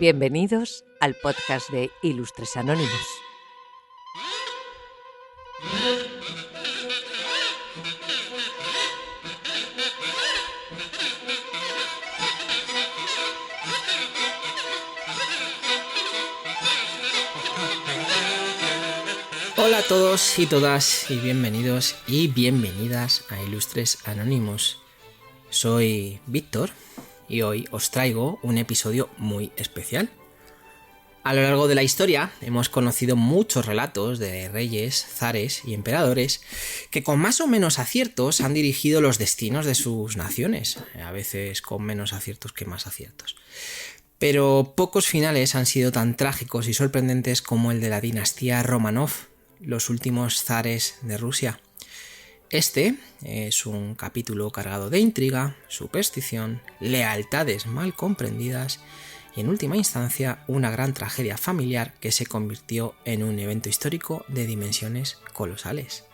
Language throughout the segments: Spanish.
Bienvenidos al podcast de Ilustres Anónimos. Hola a todos y todas y bienvenidos y bienvenidas a Ilustres Anónimos. Soy Víctor y hoy os traigo un episodio muy especial. A lo largo de la historia hemos conocido muchos relatos de reyes, zares y emperadores que con más o menos aciertos han dirigido los destinos de sus naciones, a veces con menos aciertos que más aciertos. Pero pocos finales han sido tan trágicos y sorprendentes como el de la dinastía Románov, los últimos zares de Rusia. Este es un capítulo cargado de intriga, superstición, lealtades mal comprendidas y en última instancia una gran tragedia familiar que se convirtió en un evento histórico de dimensiones colosales.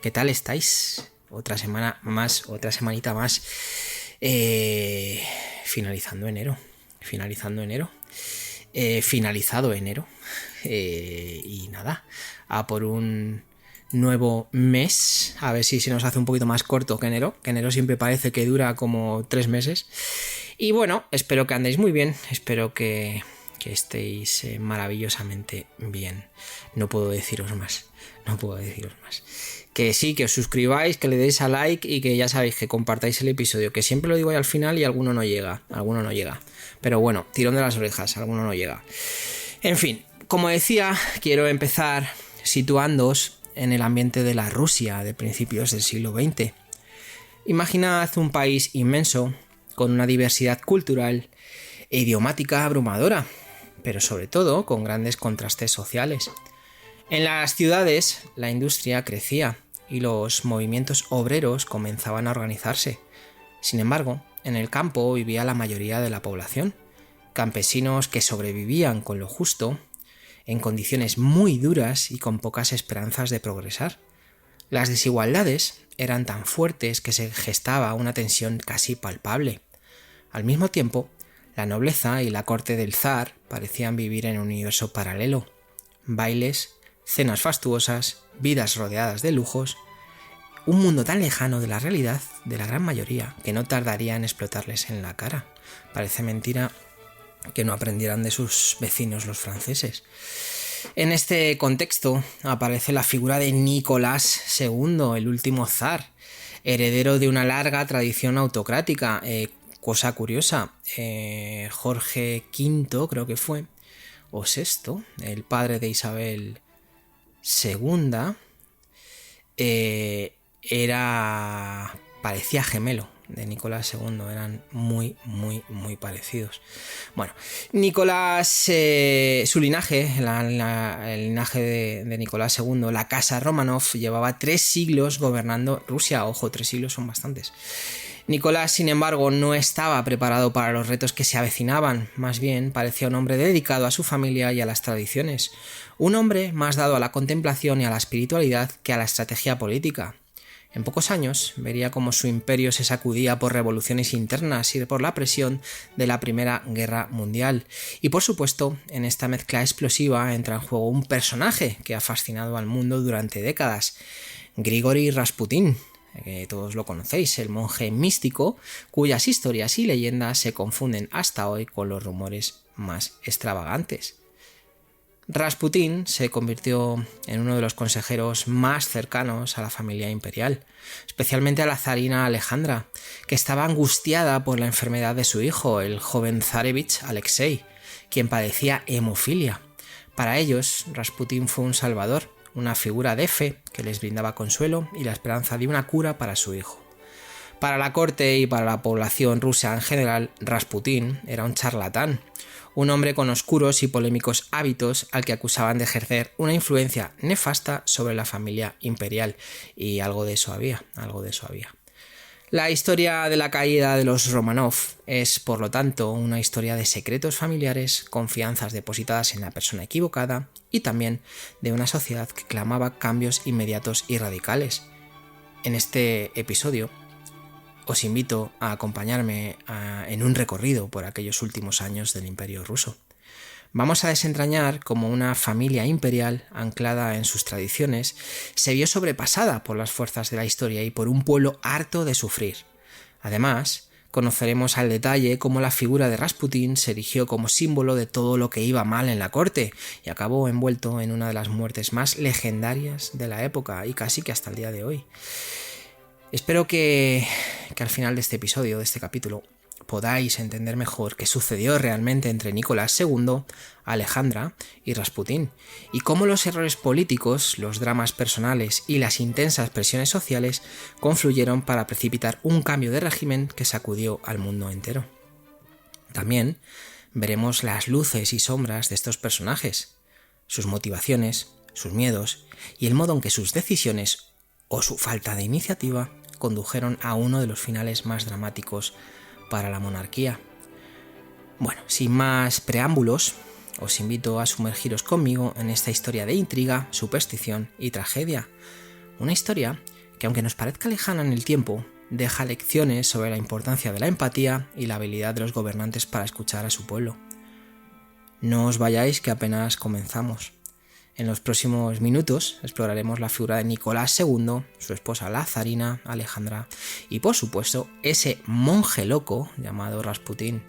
¿Qué tal estáis? Otra semanita más, finalizando enero, finalizado enero, y nada, a por un nuevo mes, a ver si se nos hace un poquito más corto que enero siempre parece que dura como 3 meses. Y bueno, espero que andéis muy bien, espero que estéis maravillosamente bien. No puedo deciros más. Que sí, que os suscribáis, que le deis a like y que ya sabéis que compartáis el episodio, que siempre lo digo ahí al final y alguno no llega. Pero bueno, tirón de las orejas, alguno no llega. En fin, como decía, quiero empezar situándoos en el ambiente de la Rusia de principios del siglo XX. Imaginad un país inmenso, con una diversidad cultural e idiomática abrumadora, pero sobre todo con grandes contrastes sociales. En las ciudades la industria crecía y los movimientos obreros comenzaban a organizarse. Sin embargo, en el campo vivía la mayoría de la población, campesinos que sobrevivían con lo justo, en condiciones muy duras y con pocas esperanzas de progresar. Las desigualdades eran tan fuertes que se gestaba una tensión casi palpable. Al mismo tiempo, la nobleza y la corte del zar parecían vivir en un universo paralelo. Bailes, cenas fastuosas, vidas rodeadas de lujos, un mundo tan lejano de la realidad de la gran mayoría que no tardaría en explotarles en la cara. Parece mentira que no aprendieran de sus vecinos los franceses. En este contexto aparece la figura de Nicolás II, el último zar, heredero de una larga tradición autocrática. Cosa curiosa, Jorge V creo que fue, o VI, el padre de Isabel II, parecía gemelo de Nicolás II, eran muy parecidos. Bueno, Nicolás, su linaje, el linaje de Nicolás II, la casa Románov, llevaba 3 siglos gobernando Rusia. Ojo, 3 siglos son bastantes. Nicolás, sin embargo, no estaba preparado para los retos que se avecinaban, más bien parecía un hombre dedicado a su familia y a las tradiciones, un hombre más dado a la contemplación y a la espiritualidad que a la estrategia política. En pocos años vería cómo su imperio se sacudía por revoluciones internas y por la presión de la Primera Guerra Mundial. Y por supuesto, en esta mezcla explosiva entra en juego un personaje que ha fascinado al mundo durante décadas, Grigori Rasputin, que todos lo conocéis, el monje místico cuyas historias y leyendas se confunden hasta hoy con los rumores más extravagantes. Rasputín se convirtió en uno de los consejeros más cercanos a la familia imperial, especialmente a la zarina Alejandra, que estaba angustiada por la enfermedad de su hijo, el joven zarevich Alexei, quien padecía hemofilia. Para ellos, Rasputín fue un salvador, una figura de fe que les brindaba consuelo y la esperanza de una cura para su hijo. Para la corte y para la población rusa en general, Rasputín era un charlatán, un hombre con oscuros y polémicos hábitos al que acusaban de ejercer una influencia nefasta sobre la familia imperial, y algo de eso había. La historia de la caída de los Románov es, por lo tanto, una historia de secretos familiares, confianzas depositadas en la persona equivocada y también de una sociedad que clamaba cambios inmediatos y radicales. En este episodio os invito a acompañarme en un recorrido por aquellos últimos años del Imperio ruso. Vamos a desentrañar cómo una familia imperial, anclada en sus tradiciones, se vio sobrepasada por las fuerzas de la historia y por un pueblo harto de sufrir. Además, conoceremos al detalle cómo la figura de Rasputín se erigió como símbolo de todo lo que iba mal en la corte y acabó envuelto en una de las muertes más legendarias de la época y casi que hasta el día de hoy. Espero que al final de este episodio, de este capítulo, podáis entender mejor qué sucedió realmente entre Nicolás II, Alejandra y Rasputín, y cómo los errores políticos, los dramas personales y las intensas presiones sociales confluyeron para precipitar un cambio de régimen que sacudió al mundo entero. También veremos las luces y sombras de estos personajes, sus motivaciones, sus miedos y el modo en que sus decisiones o su falta de iniciativa condujeron a uno de los finales más dramáticos para la monarquía. Bueno, sin más preámbulos, os invito a sumergiros conmigo en esta historia de intriga, superstición y tragedia. Una historia que, aunque nos parezca lejana en el tiempo, deja lecciones sobre la importancia de la empatía y la habilidad de los gobernantes para escuchar a su pueblo. No os vayáis, que apenas comenzamos. En los próximos minutos exploraremos la figura de Nicolás II, su esposa la zarina Alejandra y, por supuesto, ese monje loco llamado Rasputín.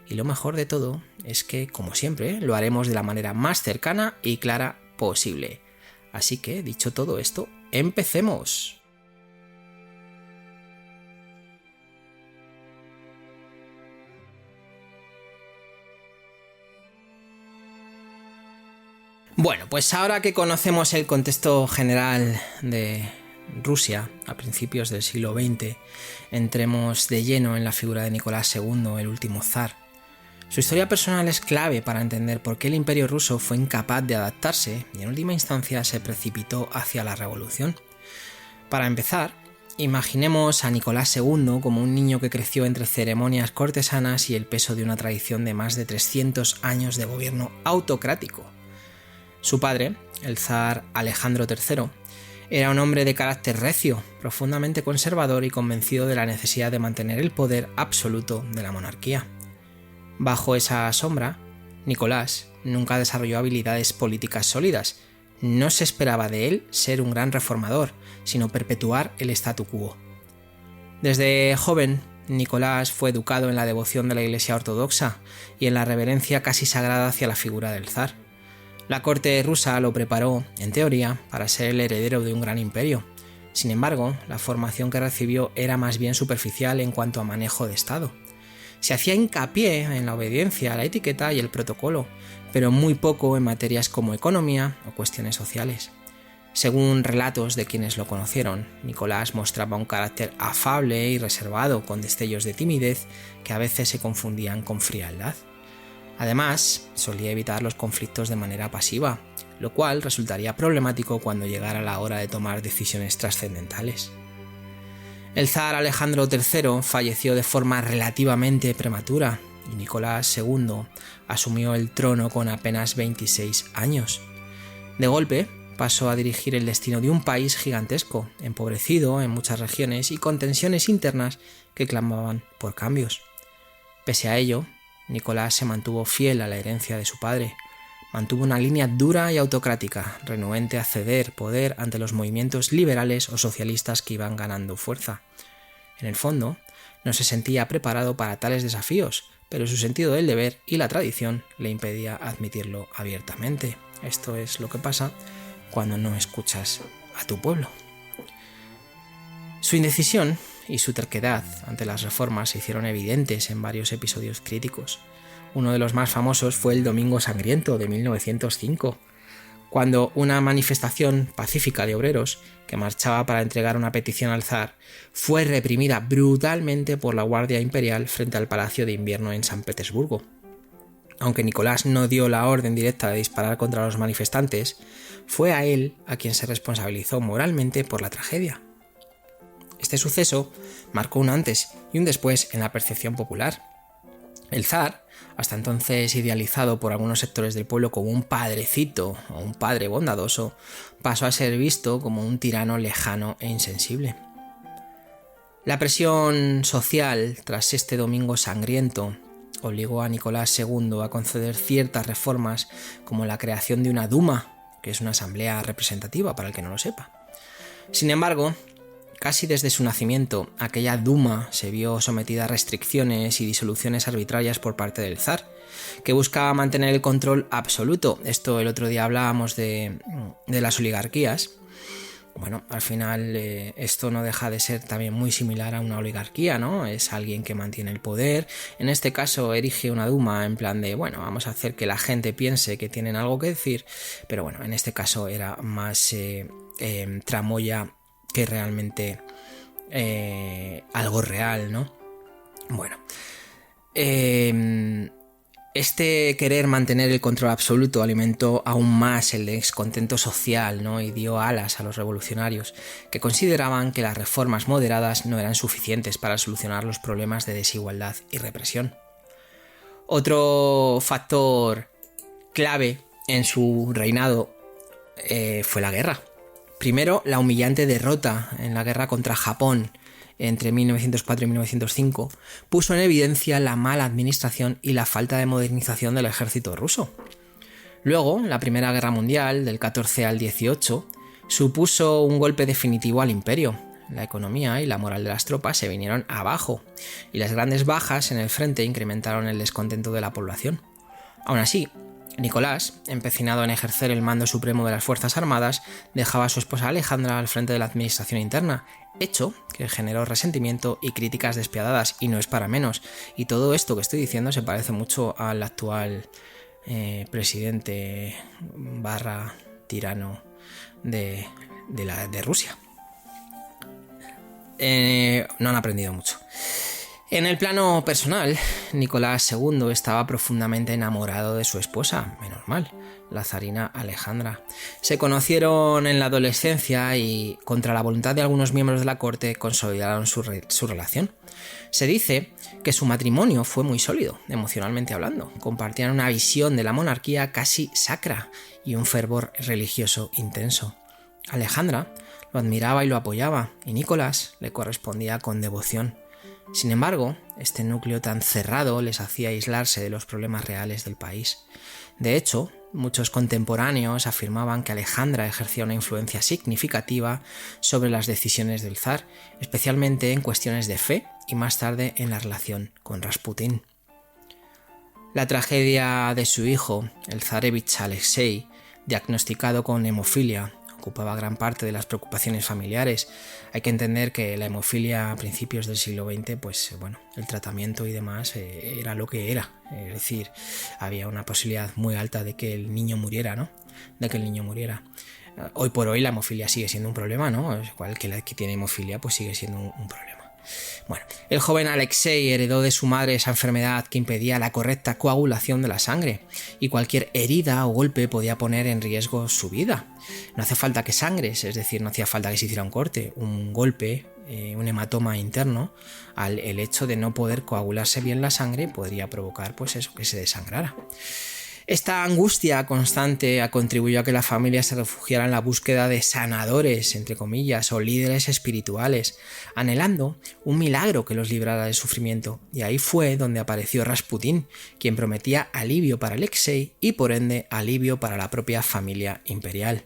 Y lo mejor de todo es que, como siempre, lo haremos de la manera más cercana y clara posible. Así que, dicho todo esto, ¡empecemos! Bueno, pues ahora que conocemos el contexto general de Rusia a principios del siglo XX, entremos de lleno en la figura de Nicolás II, el último zar. Su historia personal es clave para entender por qué el Imperio ruso fue incapaz de adaptarse y en última instancia se precipitó hacia la revolución. Para empezar, imaginemos a Nicolás II como un niño que creció entre ceremonias cortesanas y el peso de una tradición de más de 300 años de gobierno autocrático. Su padre, el zar Alejandro III, era un hombre de carácter recio, profundamente conservador y convencido de la necesidad de mantener el poder absoluto de la monarquía. Bajo esa sombra, Nicolás nunca desarrolló habilidades políticas sólidas. No se esperaba de él ser un gran reformador, sino perpetuar el statu quo. Desde joven, Nicolás fue educado en la devoción de la Iglesia ortodoxa y en la reverencia casi sagrada hacia la figura del zar. La corte rusa lo preparó, en teoría, para ser el heredero de un gran imperio. Sin embargo, la formación que recibió era más bien superficial en cuanto a manejo de Estado. Se hacía hincapié en la obediencia, la etiqueta y el protocolo, pero muy poco en materias como economía o cuestiones sociales. Según relatos de quienes lo conocieron, Nicolás mostraba un carácter afable y reservado, con destellos de timidez que a veces se confundían con frialdad. Además, solía evitar los conflictos de manera pasiva, lo cual resultaría problemático cuando llegara la hora de tomar decisiones trascendentales. El zar Alejandro III falleció de forma relativamente prematura y Nicolás II asumió el trono con apenas 26 años. De golpe, pasó a dirigir el destino de un país gigantesco, empobrecido en muchas regiones y con tensiones internas que clamaban por cambios. Pese a ello, Nicolás se mantuvo fiel a la herencia de su padre, mantuvo una línea dura y autocrática, renuente a ceder poder ante los movimientos liberales o socialistas que iban ganando fuerza. En el fondo, no se sentía preparado para tales desafíos, pero su sentido del deber y la tradición le impedía admitirlo abiertamente. Esto es lo que pasa cuando no escuchas a tu pueblo. Su indecisión y su terquedad ante las reformas se hicieron evidentes en varios episodios críticos. Uno de los más famosos fue el Domingo Sangriento de 1905, cuando una manifestación pacífica de obreros que marchaba para entregar una petición al zar fue reprimida brutalmente por la Guardia Imperial frente al Palacio de Invierno en San Petersburgo. Aunque Nicolás no dio la orden directa de disparar contra los manifestantes, fue a él a quien se responsabilizó moralmente por la tragedia. Este suceso marcó un antes y un después en la percepción popular. El zar, hasta entonces idealizado por algunos sectores del pueblo como un padrecito o un padre bondadoso, pasó a ser visto como un tirano lejano e insensible. La presión social tras este domingo sangriento obligó a Nicolás II a conceder ciertas reformas, como la creación de una Duma, que es una asamblea representativa para el que no lo sepa. Sin embargo, casi desde su nacimiento, aquella Duma se vio sometida a restricciones y disoluciones arbitrarias por parte del zar, que buscaba mantener el control absoluto. Esto el otro día hablábamos de las oligarquías. Bueno, al final esto no deja de ser también muy similar a una oligarquía, ¿no? Es alguien que mantiene el poder. En este caso erige una Duma en plan de, bueno, vamos a hacer que la gente piense que tienen algo que decir, pero bueno, en este caso era más tramoya que realmente algo real, ¿no? Bueno, este querer mantener el control absoluto alimentó aún más el descontento social, ¿no? Y dio alas a los revolucionarios, que consideraban que las reformas moderadas no eran suficientes para solucionar los problemas de desigualdad y represión. Otro factor clave en su reinado fue la guerra. Primero, la humillante derrota en la guerra contra Japón entre 1904 y 1905 puso en evidencia la mala administración y la falta de modernización del ejército ruso. Luego, la Primera Guerra Mundial, del 14 al 18, supuso un golpe definitivo al imperio. La economía y la moral de las tropas se vinieron abajo, y las grandes bajas en el frente incrementaron el descontento de la población. Aún así, Nicolás, empecinado en ejercer el mando supremo de las Fuerzas Armadas, dejaba a su esposa Alejandra al frente de la administración interna, hecho que generó resentimiento y críticas despiadadas, y no es para menos. Y todo esto que estoy diciendo se parece mucho al actual presidente / tirano de Rusia. No han aprendido mucho. En el plano personal, Nicolás II estaba profundamente enamorado de su esposa, menos mal, la zarina Alejandra. Se conocieron en la adolescencia y, contra la voluntad de algunos miembros de la corte, consolidaron su relación. Se dice que su matrimonio fue muy sólido, emocionalmente hablando. Compartían una visión de la monarquía casi sacra y un fervor religioso intenso. Alejandra lo admiraba y lo apoyaba, y Nicolás le correspondía con devoción. Sin embargo, este núcleo tan cerrado les hacía aislarse de los problemas reales del país. De hecho, muchos contemporáneos afirmaban que Alejandra ejercía una influencia significativa sobre las decisiones del zar, especialmente en cuestiones de fe y más tarde en la relación con Rasputín. La tragedia de su hijo, el zarevich Alexei, diagnosticado con hemofilia, ocupaba gran parte de las preocupaciones familiares. Hay que entender que la hemofilia a principios del siglo XX, pues bueno, el tratamiento y demás era lo que era. Es decir, había una posibilidad muy alta de que el niño muriera, ¿no? De que el niño muriera. Hoy por hoy la hemofilia sigue siendo un problema, ¿no? Igual que que tiene hemofilia, pues sigue siendo un problema. Bueno, el joven Alexei heredó de su madre esa enfermedad que impedía la correcta coagulación de la sangre, y cualquier herida o golpe podía poner en riesgo su vida. No hace falta que sangres, es decir, no hacía falta que se hiciera un corte, un golpe, un hematoma interno, el hecho de no poder coagularse bien la sangre podría provocar, pues eso, que se desangrara. Esta angustia constante contribuyó a que la familia se refugiara en la búsqueda de sanadores, entre comillas, o líderes espirituales, anhelando un milagro que los librara del sufrimiento. Y ahí fue donde apareció Rasputín, quien prometía alivio para Alexei y por ende alivio para la propia familia imperial.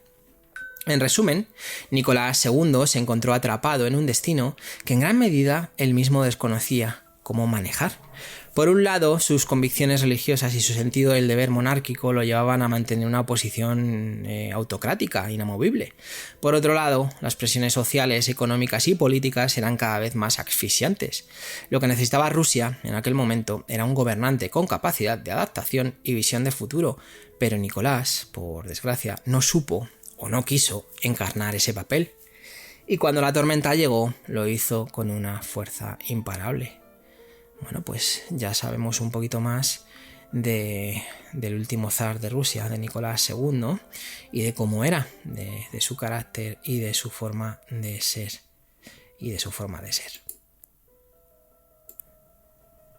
En resumen, Nicolás II se encontró atrapado en un destino que en gran medida él mismo desconocía cómo manejar. Por un lado, sus convicciones religiosas y su sentido del deber monárquico lo llevaban a mantener una posición autocrática, inamovible. Por otro lado, las presiones sociales, económicas y políticas eran cada vez más asfixiantes. Lo que necesitaba Rusia en aquel momento era un gobernante con capacidad de adaptación y visión de futuro, pero Nicolás, por desgracia, no supo o no quiso encarnar ese papel. Y cuando la tormenta llegó, lo hizo con una fuerza imparable. Bueno, pues ya sabemos un poquito más del último zar de Rusia, de Nicolás II, y de cómo era, de su carácter y de su forma de ser.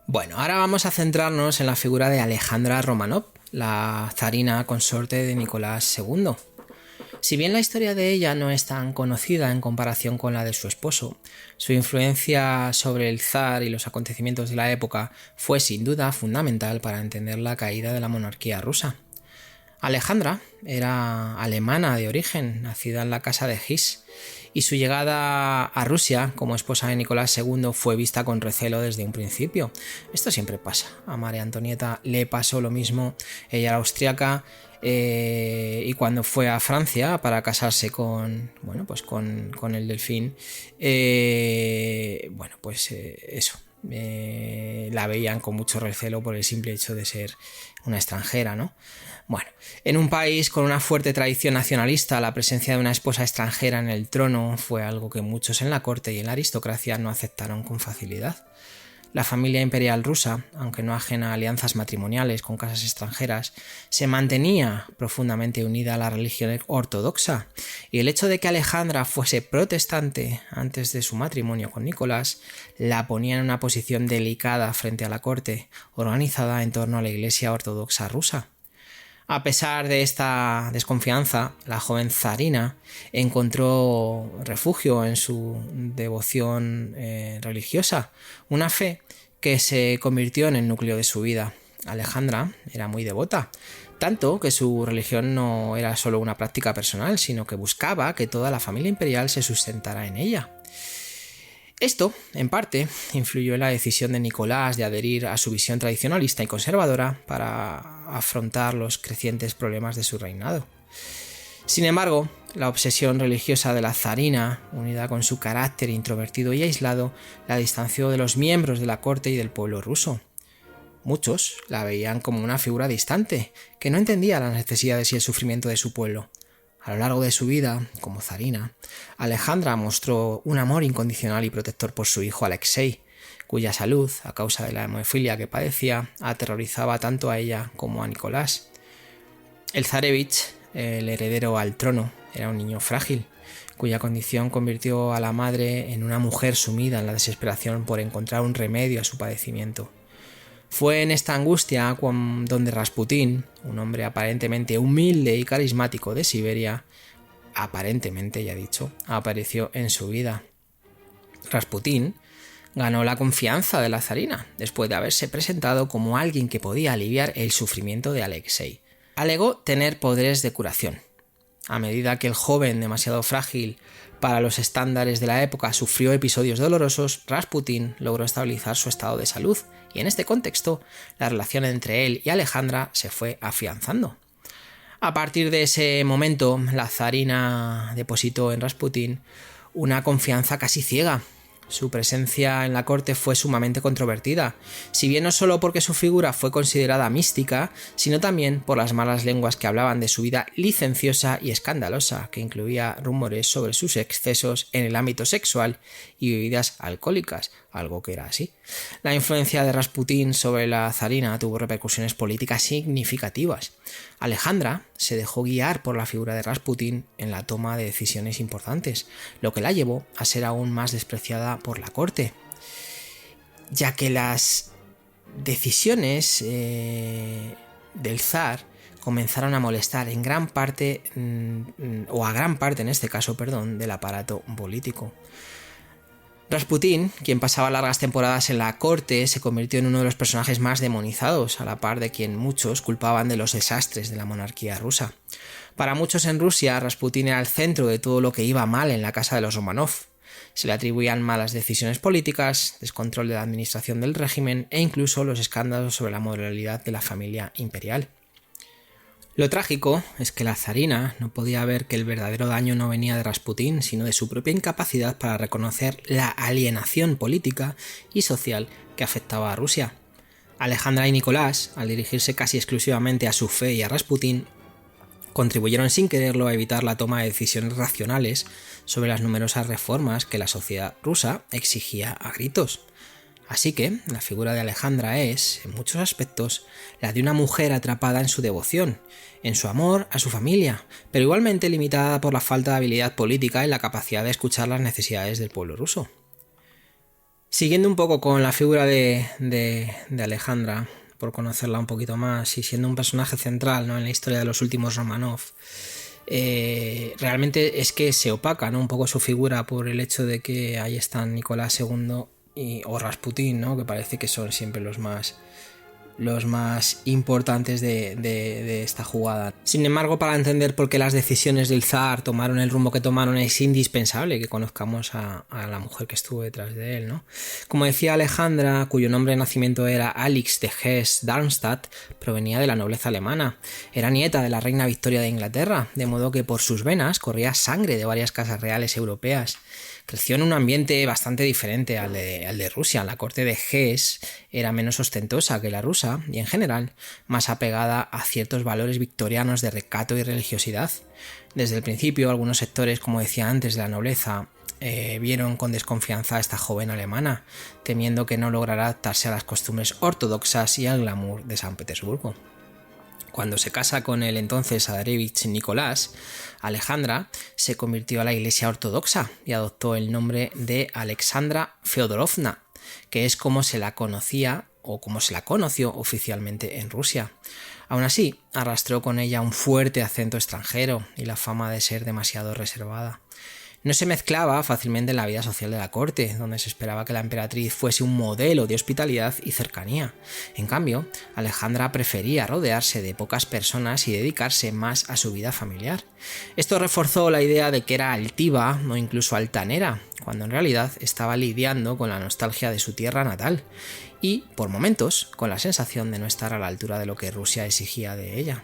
Bueno, ahora vamos a centrarnos en la figura de Alejandra Romanov, la zarina consorte de Nicolás II. Si bien la historia de ella no es tan conocida en comparación con la de su esposo, su influencia sobre el zar y los acontecimientos de la época fue sin duda fundamental para entender la caída de la monarquía rusa. Alejandra era alemana de origen, nacida en la casa de Hesse, y su llegada a Rusia como esposa de Nicolás II fue vista con recelo desde un principio. Esto siempre pasa. A María Antonieta le pasó lo mismo. Ella era austriaca y cuando fue a Francia para casarse con el delfín, la veían con mucho recelo por el simple hecho de ser una extranjera, ¿no? Bueno, en un país con una fuerte tradición nacionalista, la presencia de una esposa extranjera en el trono fue algo que muchos en la corte y en la aristocracia no aceptaron con facilidad. La familia imperial rusa, aunque no ajena a alianzas matrimoniales con casas extranjeras, se mantenía profundamente unida a la religión ortodoxa, y el hecho de que Alejandra fuese protestante antes de su matrimonio con Nicolás la ponía en una posición delicada frente a la corte, organizada en torno a la Iglesia ortodoxa rusa. A pesar de esta desconfianza, la joven zarina encontró refugio en su devoción religiosa, una fe que se convirtió en el núcleo de su vida. Alejandra era muy devota, tanto que su religión no era solo una práctica personal, sino que buscaba que toda la familia imperial se sustentara en ella. Esto, en parte, influyó en la decisión de Nicolás de adherir a su visión tradicionalista y conservadora para afrontar los crecientes problemas de su reinado. Sin embargo, la obsesión religiosa de la zarina, unida con su carácter introvertido y aislado, la distanció de los miembros de la corte y del pueblo ruso. Muchos la veían como una figura distante, que no entendía las necesidades y el sufrimiento de su pueblo. A lo largo de su vida, como zarina, Alejandra mostró un amor incondicional y protector por su hijo Alexei, cuya salud, a causa de la hemofilia que padecía, aterrorizaba tanto a ella como a Nicolás. El zarevich, el heredero al trono, era un niño frágil, cuya condición convirtió a la madre en una mujer sumida en la desesperación por encontrar un remedio a su padecimiento. Fue en esta angustia donde Rasputín, un hombre aparentemente humilde y carismático de Siberia, apareció en su vida. Rasputín ganó la confianza de la zarina después de haberse presentado como alguien que podía aliviar el sufrimiento de Alexei. Alegó tener poderes de curación. A medida que el joven, demasiado frágil para los estándares de la época, sufrió episodios dolorosos, Rasputín logró estabilizar su estado de salud, y en este contexto, la relación entre él y Alejandra se fue afianzando. A partir de ese momento, la zarina depositó en Rasputín una confianza casi ciega. Su presencia en la corte fue sumamente controvertida, si bien no solo porque su figura fue considerada mística, sino también por las malas lenguas que hablaban de su vida licenciosa y escandalosa, que incluía rumores sobre sus excesos en el ámbito sexual y bebidas alcohólicas, algo que era así. La influencia de Rasputín sobre la zarina tuvo repercusiones políticas significativas. Alejandra se dejó guiar por la figura de Rasputín en la toma de decisiones importantes, lo que la llevó a ser aún más despreciada por la corte, ya que las decisiones del zar comenzaron a molestar a gran parte en este caso, del aparato político. Rasputín, quien pasaba largas temporadas en la corte, se convirtió en uno de los personajes más demonizados, a la par de quien muchos culpaban de los desastres de la monarquía rusa. Para muchos en Rusia, Rasputín era el centro de todo lo que iba mal en la casa de los Románov. Se le atribuían malas decisiones políticas, descontrol de la administración del régimen e incluso los escándalos sobre la moralidad de la familia imperial. Lo trágico es que la zarina no podía ver que el verdadero daño no venía de Rasputín, sino de su propia incapacidad para reconocer la alienación política y social que afectaba a Rusia. Alejandra y Nicolás, al dirigirse casi exclusivamente a su fe y a Rasputín, contribuyeron sin quererlo a evitar la toma de decisiones racionales sobre las numerosas reformas que la sociedad rusa exigía a gritos. Así que la figura de Alejandra es, en muchos aspectos, la de una mujer atrapada en su devoción, en su amor a su familia, pero igualmente limitada por la falta de habilidad política y la capacidad de escuchar las necesidades del pueblo ruso. Siguiendo un poco con la figura de Alejandra, por conocerla un poquito más y siendo un personaje central, ¿no?, en la historia de los últimos Románov, realmente es que se opaca, ¿no?, un poco su figura por el hecho de que ahí están Nicolás II o Rasputín, ¿no?, que parece que son siempre los más importantes de esta jugada. Sin embargo, para entender por qué las decisiones del zar tomaron el rumbo que tomaron, es indispensable que conozcamos a la mujer que estuvo detrás de él, ¿no? Como decía Alejandra, cuyo nombre de nacimiento era Alix de Hesse-Darmstadt, provenía de la nobleza alemana. Era nieta de la reina Victoria de Inglaterra, de modo que por sus venas corría sangre de varias casas reales europeas. Creció en un ambiente bastante diferente al de Rusia. La corte de Hesse era menos ostentosa que la rusa y, en general, más apegada a ciertos valores victorianos de recato y religiosidad. Desde el principio, algunos sectores, como decía antes, de la nobleza vieron con desconfianza a esta joven alemana, temiendo que no lograra adaptarse a las costumbres ortodoxas y al glamour de San Petersburgo. Cuando se casa con el entonces zarevich Nicolás, Alejandra se convirtió a la Iglesia Ortodoxa y adoptó el nombre de Alexandra Feodorovna, que es como se la conocía o como se la conoció oficialmente en Rusia. Aún así, arrastró con ella un fuerte acento extranjero y la fama de ser demasiado reservada. No se mezclaba fácilmente en la vida social de la corte, donde se esperaba que la emperatriz fuese un modelo de hospitalidad y cercanía. En cambio, Alejandra prefería rodearse de pocas personas y dedicarse más a su vida familiar. Esto reforzó la idea de que era altiva o incluso altanera, cuando en realidad estaba lidiando con la nostalgia de su tierra natal y, por momentos, con la sensación de no estar a la altura de lo que Rusia exigía de ella.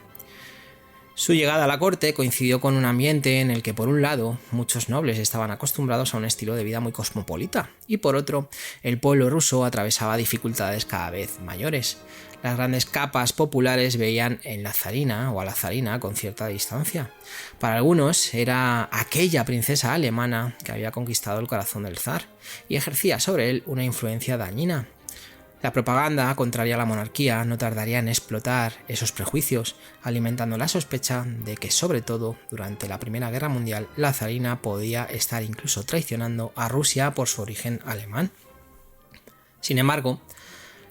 Su llegada a la corte coincidió con un ambiente en el que, por un lado, muchos nobles estaban acostumbrados a un estilo de vida muy cosmopolita y, por otro, el pueblo ruso atravesaba dificultades cada vez mayores. Las grandes capas populares veían en la zarina o a la zarina con cierta distancia. Para algunos era aquella princesa alemana que había conquistado el corazón del zar y ejercía sobre él una influencia dañina. La propaganda contraria a la monarquía no tardaría en explotar esos prejuicios, alimentando la sospecha de que, sobre todo durante la Primera Guerra Mundial, la zarina podía estar incluso traicionando a Rusia por su origen alemán. Sin embargo,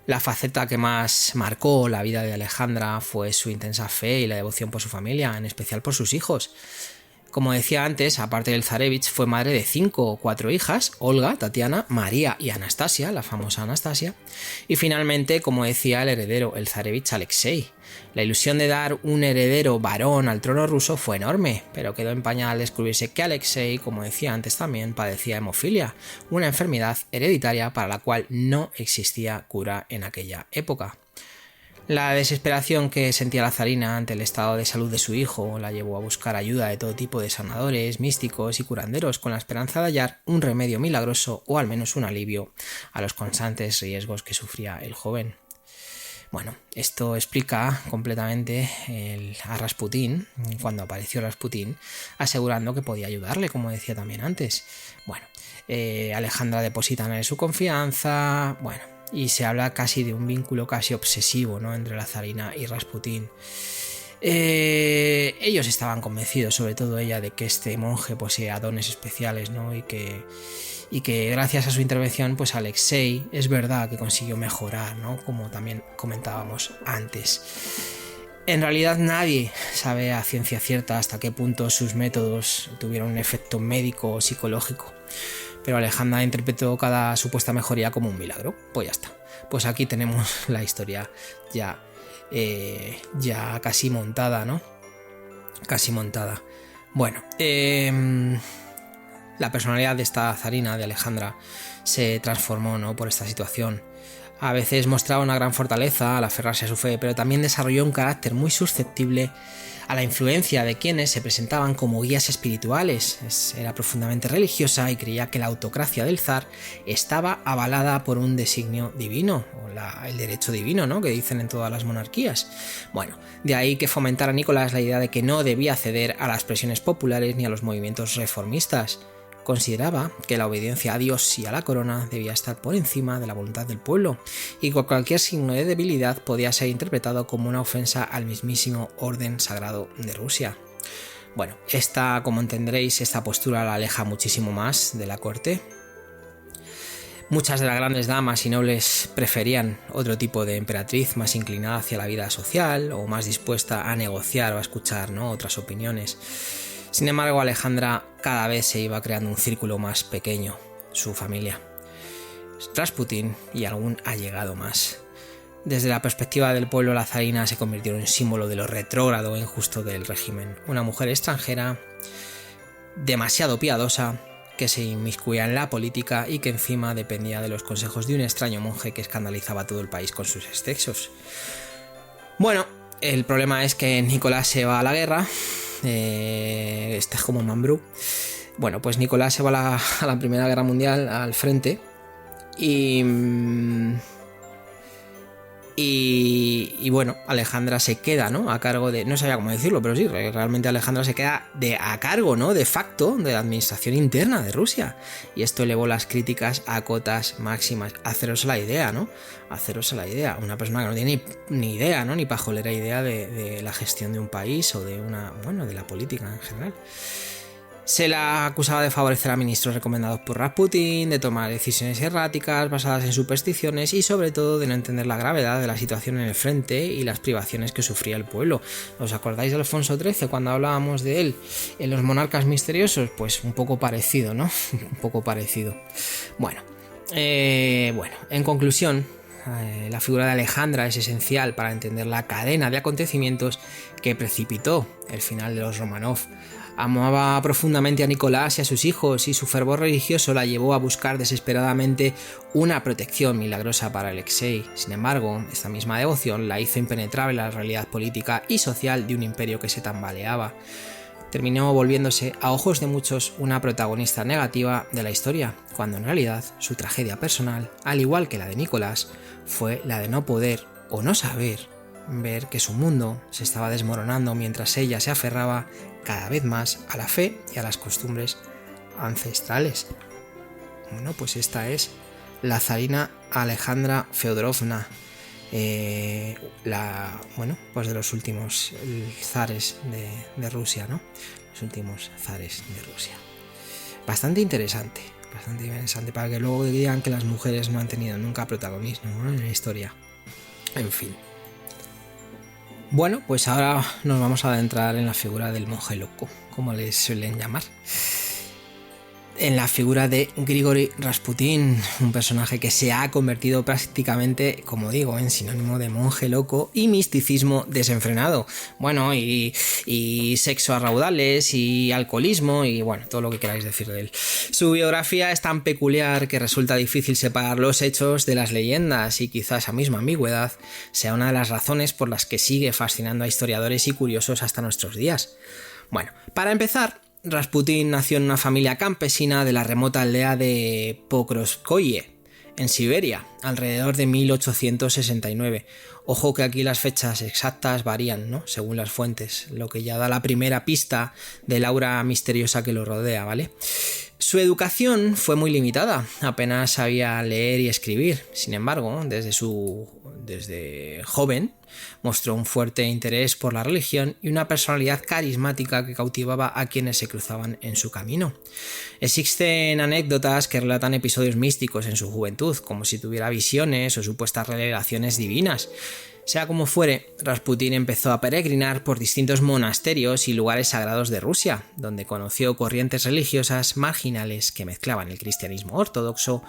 la faceta que más marcó la vida de Alejandra fue su intensa fe y la devoción por su familia, en especial por sus hijos. Como decía antes, aparte del zarevich, fue madre de 5 o 4 hijas: Olga, Tatiana, María y Anastasia, la famosa Anastasia, y finalmente, como decía, el heredero, el zarevich Alexei. La ilusión de dar un heredero varón al trono ruso fue enorme, pero quedó empañada al descubrirse que Alexei, como decía antes también, padecía hemofilia, una enfermedad hereditaria para la cual no existía cura en aquella época. La desesperación que sentía la zarina ante el estado de salud de su hijo la llevó a buscar ayuda de todo tipo de sanadores, místicos y curanderos, con la esperanza de hallar un remedio milagroso o al menos un alivio a los constantes riesgos que sufría el joven. Bueno, esto explica completamente a Rasputín, cuando apareció Rasputín, asegurando que podía ayudarle, como decía también antes. Bueno, Alejandra deposita en él su confianza, y se habla casi de un vínculo casi obsesivo, ¿no?, entre la zarina y Rasputín. Ellos estaban convencidos, sobre todo ella, de que este monje poseía dones especiales, ¿no?, y que gracias a su intervención, pues Alexei es verdad que consiguió mejorar, ¿no?, como también comentábamos antes. En realidad nadie sabe a ciencia cierta hasta qué punto sus métodos tuvieron un efecto médico o psicológico, pero Alejandra interpretó cada supuesta mejoría como un milagro. Pues ya está. Pues aquí tenemos la historia ya casi montada, ¿no? Casi montada. Bueno, la personalidad de esta zarina, de Alejandra, se transformó, ¿no?, por esta situación. A veces mostraba una gran fortaleza al aferrarse a su fe, pero también desarrolló un carácter muy susceptible a la influencia de quienes se presentaban como guías espirituales. Era profundamente religiosa y creía que la autocracia del zar estaba avalada por un designio divino, o el derecho divino, ¿no?, que dicen en todas las monarquías. Bueno, de ahí que fomentara Nicolás la idea de que no debía ceder a las presiones populares ni a los movimientos reformistas. Consideraba que la obediencia a Dios y a la corona debía estar por encima de la voluntad del pueblo, y que cualquier signo de debilidad podía ser interpretado como una ofensa al mismísimo orden sagrado de Rusia. Bueno, como entenderéis, esta postura la aleja muchísimo más de la corte. Muchas de las grandes damas y nobles preferían otro tipo de emperatriz más inclinada hacia la vida social o más dispuesta a negociar o a escuchar, ¿no?, otras opiniones. Sin embargo, Alejandra cada vez se iba creando un círculo más pequeño, su familia, Rasputín y algún allegado más. Desde la perspectiva del pueblo, la zarina se convirtió en un símbolo de lo retrógrado e injusto del régimen. Una mujer extranjera, demasiado piadosa, que se inmiscuía en la política y que encima dependía de los consejos de un extraño monje que escandalizaba a todo el país con sus excesos. Bueno, el problema es que Nicolás se va a la guerra. Este es como Mambrú. Bueno, pues Nicolás se va a la Primera Guerra Mundial al frente y bueno, Alejandra se queda, ¿no?, a cargo de... No sabía cómo decirlo, pero sí, realmente Alejandra se queda a cargo, ¿no?, de facto, de la administración interna de Rusia. Y esto elevó las críticas a cotas máximas. Haceros la idea, ¿no? Haceros la idea. Una persona que no tiene ni idea, ¿no?, ni pajolera idea de la gestión de un país o de de la política en general. Se la acusaba de favorecer a ministros recomendados por Rasputín, de tomar decisiones erráticas basadas en supersticiones y sobre todo de no entender la gravedad de la situación en el frente y las privaciones que sufría el pueblo. ¿Os acordáis de Alfonso XIII cuando hablábamos de él en Los monarcas misteriosos? Pues un poco parecido, ¿no? Un poco parecido. Bueno, en conclusión, la figura de Alejandra es esencial para entender la cadena de acontecimientos que precipitó el final de los Romanov. Amaba profundamente a Nicolás y a sus hijos, y su fervor religioso la llevó a buscar desesperadamente una protección milagrosa para Alexei. Sin embargo, esta misma devoción la hizo impenetrable a la realidad política y social de un imperio que se tambaleaba. Terminó volviéndose, a ojos de muchos, una protagonista negativa de la historia, cuando en realidad su tragedia personal, al igual que la de Nicolás, fue la de no poder o no saber ver que su mundo se estaba desmoronando mientras ella se aferraba cada vez más a la fe y a las costumbres ancestrales. Bueno, pues esta es la zarina Alejandra Feodorovna, pues de los últimos zares de Rusia, ¿no? Los últimos zares de Rusia. Bastante interesante para que luego digan que las mujeres no han tenido nunca protagonismo, ¿no?, en la historia. En fin. Bueno, pues ahora nos vamos a adentrar en la figura del monje loco, como les suelen llamar. En la figura de Grigori Rasputín, un personaje que se ha convertido prácticamente, como digo, en sinónimo de monje loco y misticismo desenfrenado. Bueno, y sexo a raudales y alcoholismo y bueno, todo lo que queráis decir de él. Su biografía es tan peculiar que resulta difícil separar los hechos de las leyendas y quizás esa misma ambigüedad sea una de las razones por las que sigue fascinando a historiadores y curiosos hasta nuestros días. Bueno, para empezar, Rasputín nació en una familia campesina de la remota aldea de Pokrovskoye, en Siberia, alrededor de 1869. Ojo que aquí las fechas exactas varían, ¿no?, según las fuentes, lo que ya da la primera pista del aura misteriosa que lo rodea, ¿vale? Su educación fue muy limitada, apenas sabía leer y escribir. Sin embargo, desde joven mostró un fuerte interés por la religión y una personalidad carismática que cautivaba a quienes se cruzaban en su camino. Existen anécdotas que relatan episodios místicos en su juventud, como si tuviera visiones o supuestas revelaciones divinas. Sea como fuere, Rasputín empezó a peregrinar por distintos monasterios y lugares sagrados de Rusia, donde conoció corrientes religiosas marginales que mezclaban el cristianismo ortodoxo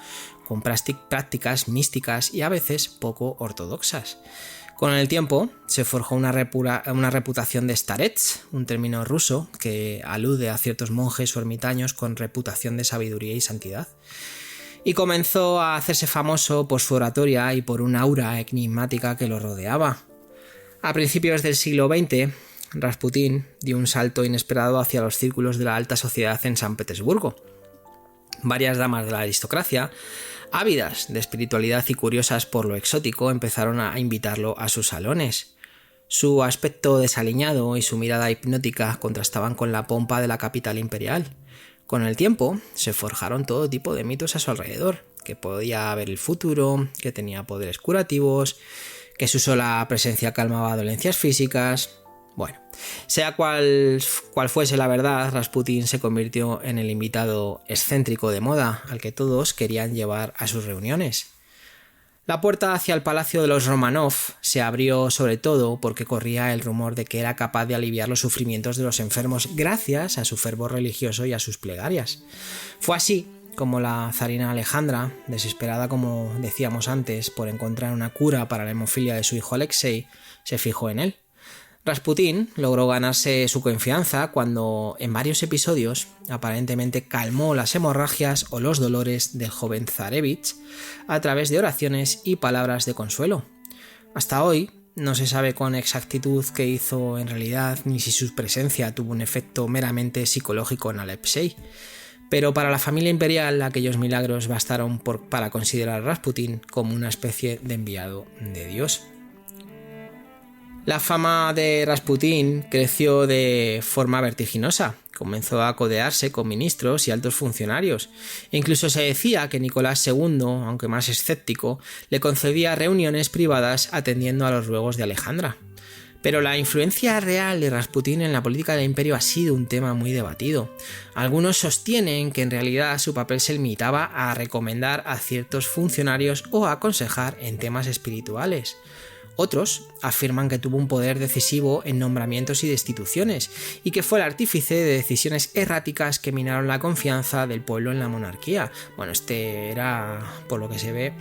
con prácticas místicas y a veces poco ortodoxas. Con el tiempo se forjó una reputación de starets, un término ruso que alude a ciertos monjes o ermitaños con reputación de sabiduría y santidad. Y comenzó a hacerse famoso por su oratoria y por un aura enigmática que lo rodeaba. A principios del siglo XX, Rasputín dio un salto inesperado hacia los círculos de la alta sociedad en San Petersburgo. Varias damas de la aristocracia, ávidas de espiritualidad y curiosas por lo exótico, empezaron a invitarlo a sus salones. Su aspecto desaliñado y su mirada hipnótica contrastaban con la pompa de la capital imperial. Con el tiempo se forjaron todo tipo de mitos a su alrededor, que podía ver el futuro, que tenía poderes curativos, que su sola presencia calmaba dolencias físicas. Bueno, sea cual fuese la verdad, Rasputín se convirtió en el invitado excéntrico de moda al que todos querían llevar a sus reuniones. La puerta hacia el palacio de los Romanov se abrió sobre todo porque corría el rumor de que era capaz de aliviar los sufrimientos de los enfermos gracias a su fervor religioso y a sus plegarias. Fue así como la zarina Alejandra, desesperada como decíamos antes por encontrar una cura para la hemofilia de su hijo Alexei, se fijó en él. Rasputín logró ganarse su confianza cuando en varios episodios aparentemente calmó las hemorragias o los dolores del joven zarevich a través de oraciones y palabras de consuelo. Hasta hoy no se sabe con exactitud qué hizo en realidad ni si su presencia tuvo un efecto meramente psicológico en Alexei, pero para la familia imperial aquellos milagros bastaron para considerar a Rasputín como una especie de enviado de Dios. La fama de Rasputín creció de forma vertiginosa. Comenzó a codearse con ministros y altos funcionarios. Incluso se decía que Nicolás II, aunque más escéptico, le concedía reuniones privadas atendiendo a los ruegos de Alejandra. Pero la influencia real de Rasputín en la política del imperio ha sido un tema muy debatido. Algunos sostienen que en realidad su papel se limitaba a recomendar a ciertos funcionarios o a aconsejar en temas espirituales. Otros afirman que tuvo un poder decisivo en nombramientos y destituciones y que fue el artífice de decisiones erráticas que minaron la confianza del pueblo en la monarquía. Bueno, este era, por lo que se ve,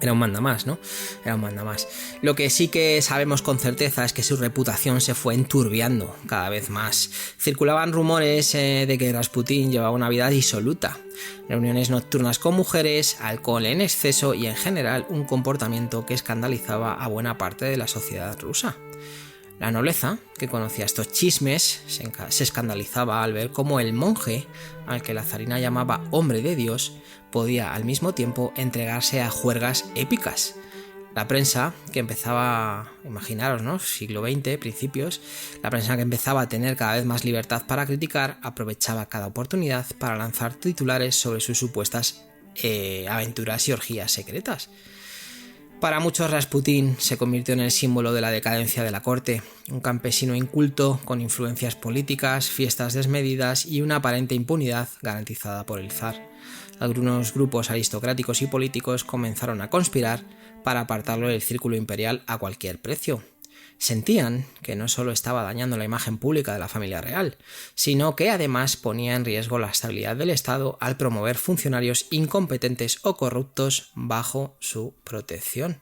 era un mandamás, ¿no? Era un mandamás. Lo que sí que sabemos con certeza es que su reputación se fue enturbiando cada vez más. Circulaban rumores de que Rasputín llevaba una vida disoluta, reuniones nocturnas con mujeres, alcohol en exceso y en general un comportamiento que escandalizaba a buena parte de la sociedad rusa. La nobleza, que conocía estos chismes, se escandalizaba al ver cómo el monje, al que la zarina llamaba hombre de Dios, podía al mismo tiempo entregarse a juergas épicas. La prensa, que empezaba, imaginaros, ¿no? Siglo XX, principios, la prensa que empezaba a tener cada vez más libertad para criticar, aprovechaba cada oportunidad para lanzar titulares sobre sus supuestas aventuras y orgías secretas. Para muchos, Rasputín se convirtió en el símbolo de la decadencia de la corte, un campesino inculto con influencias políticas, fiestas desmedidas y una aparente impunidad garantizada por el zar. Algunos grupos aristocráticos y políticos comenzaron a conspirar para apartarlo del círculo imperial a cualquier precio. Sentían que no solo estaba dañando la imagen pública de la familia real, sino que además ponía en riesgo la estabilidad del Estado al promover funcionarios incompetentes o corruptos bajo su protección.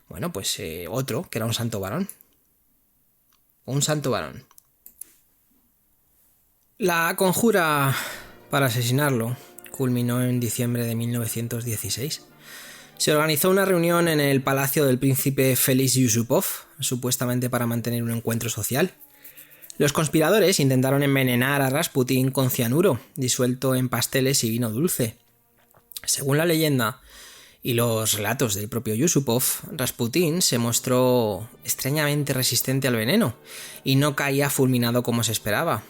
Bueno, pues otro, que era un santo varón. Un santo varón. La conjura para asesinarlo culminó en diciembre de 1916. Se organizó una reunión en el palacio del príncipe Félix Yusupov, supuestamente para mantener un encuentro social. Los conspiradores intentaron envenenar a Rasputín con cianuro, disuelto en pasteles y vino dulce. Según la leyenda y los relatos del propio Yusupov, Rasputín se mostró extrañamente resistente al veneno y no caía fulminado como se esperaba.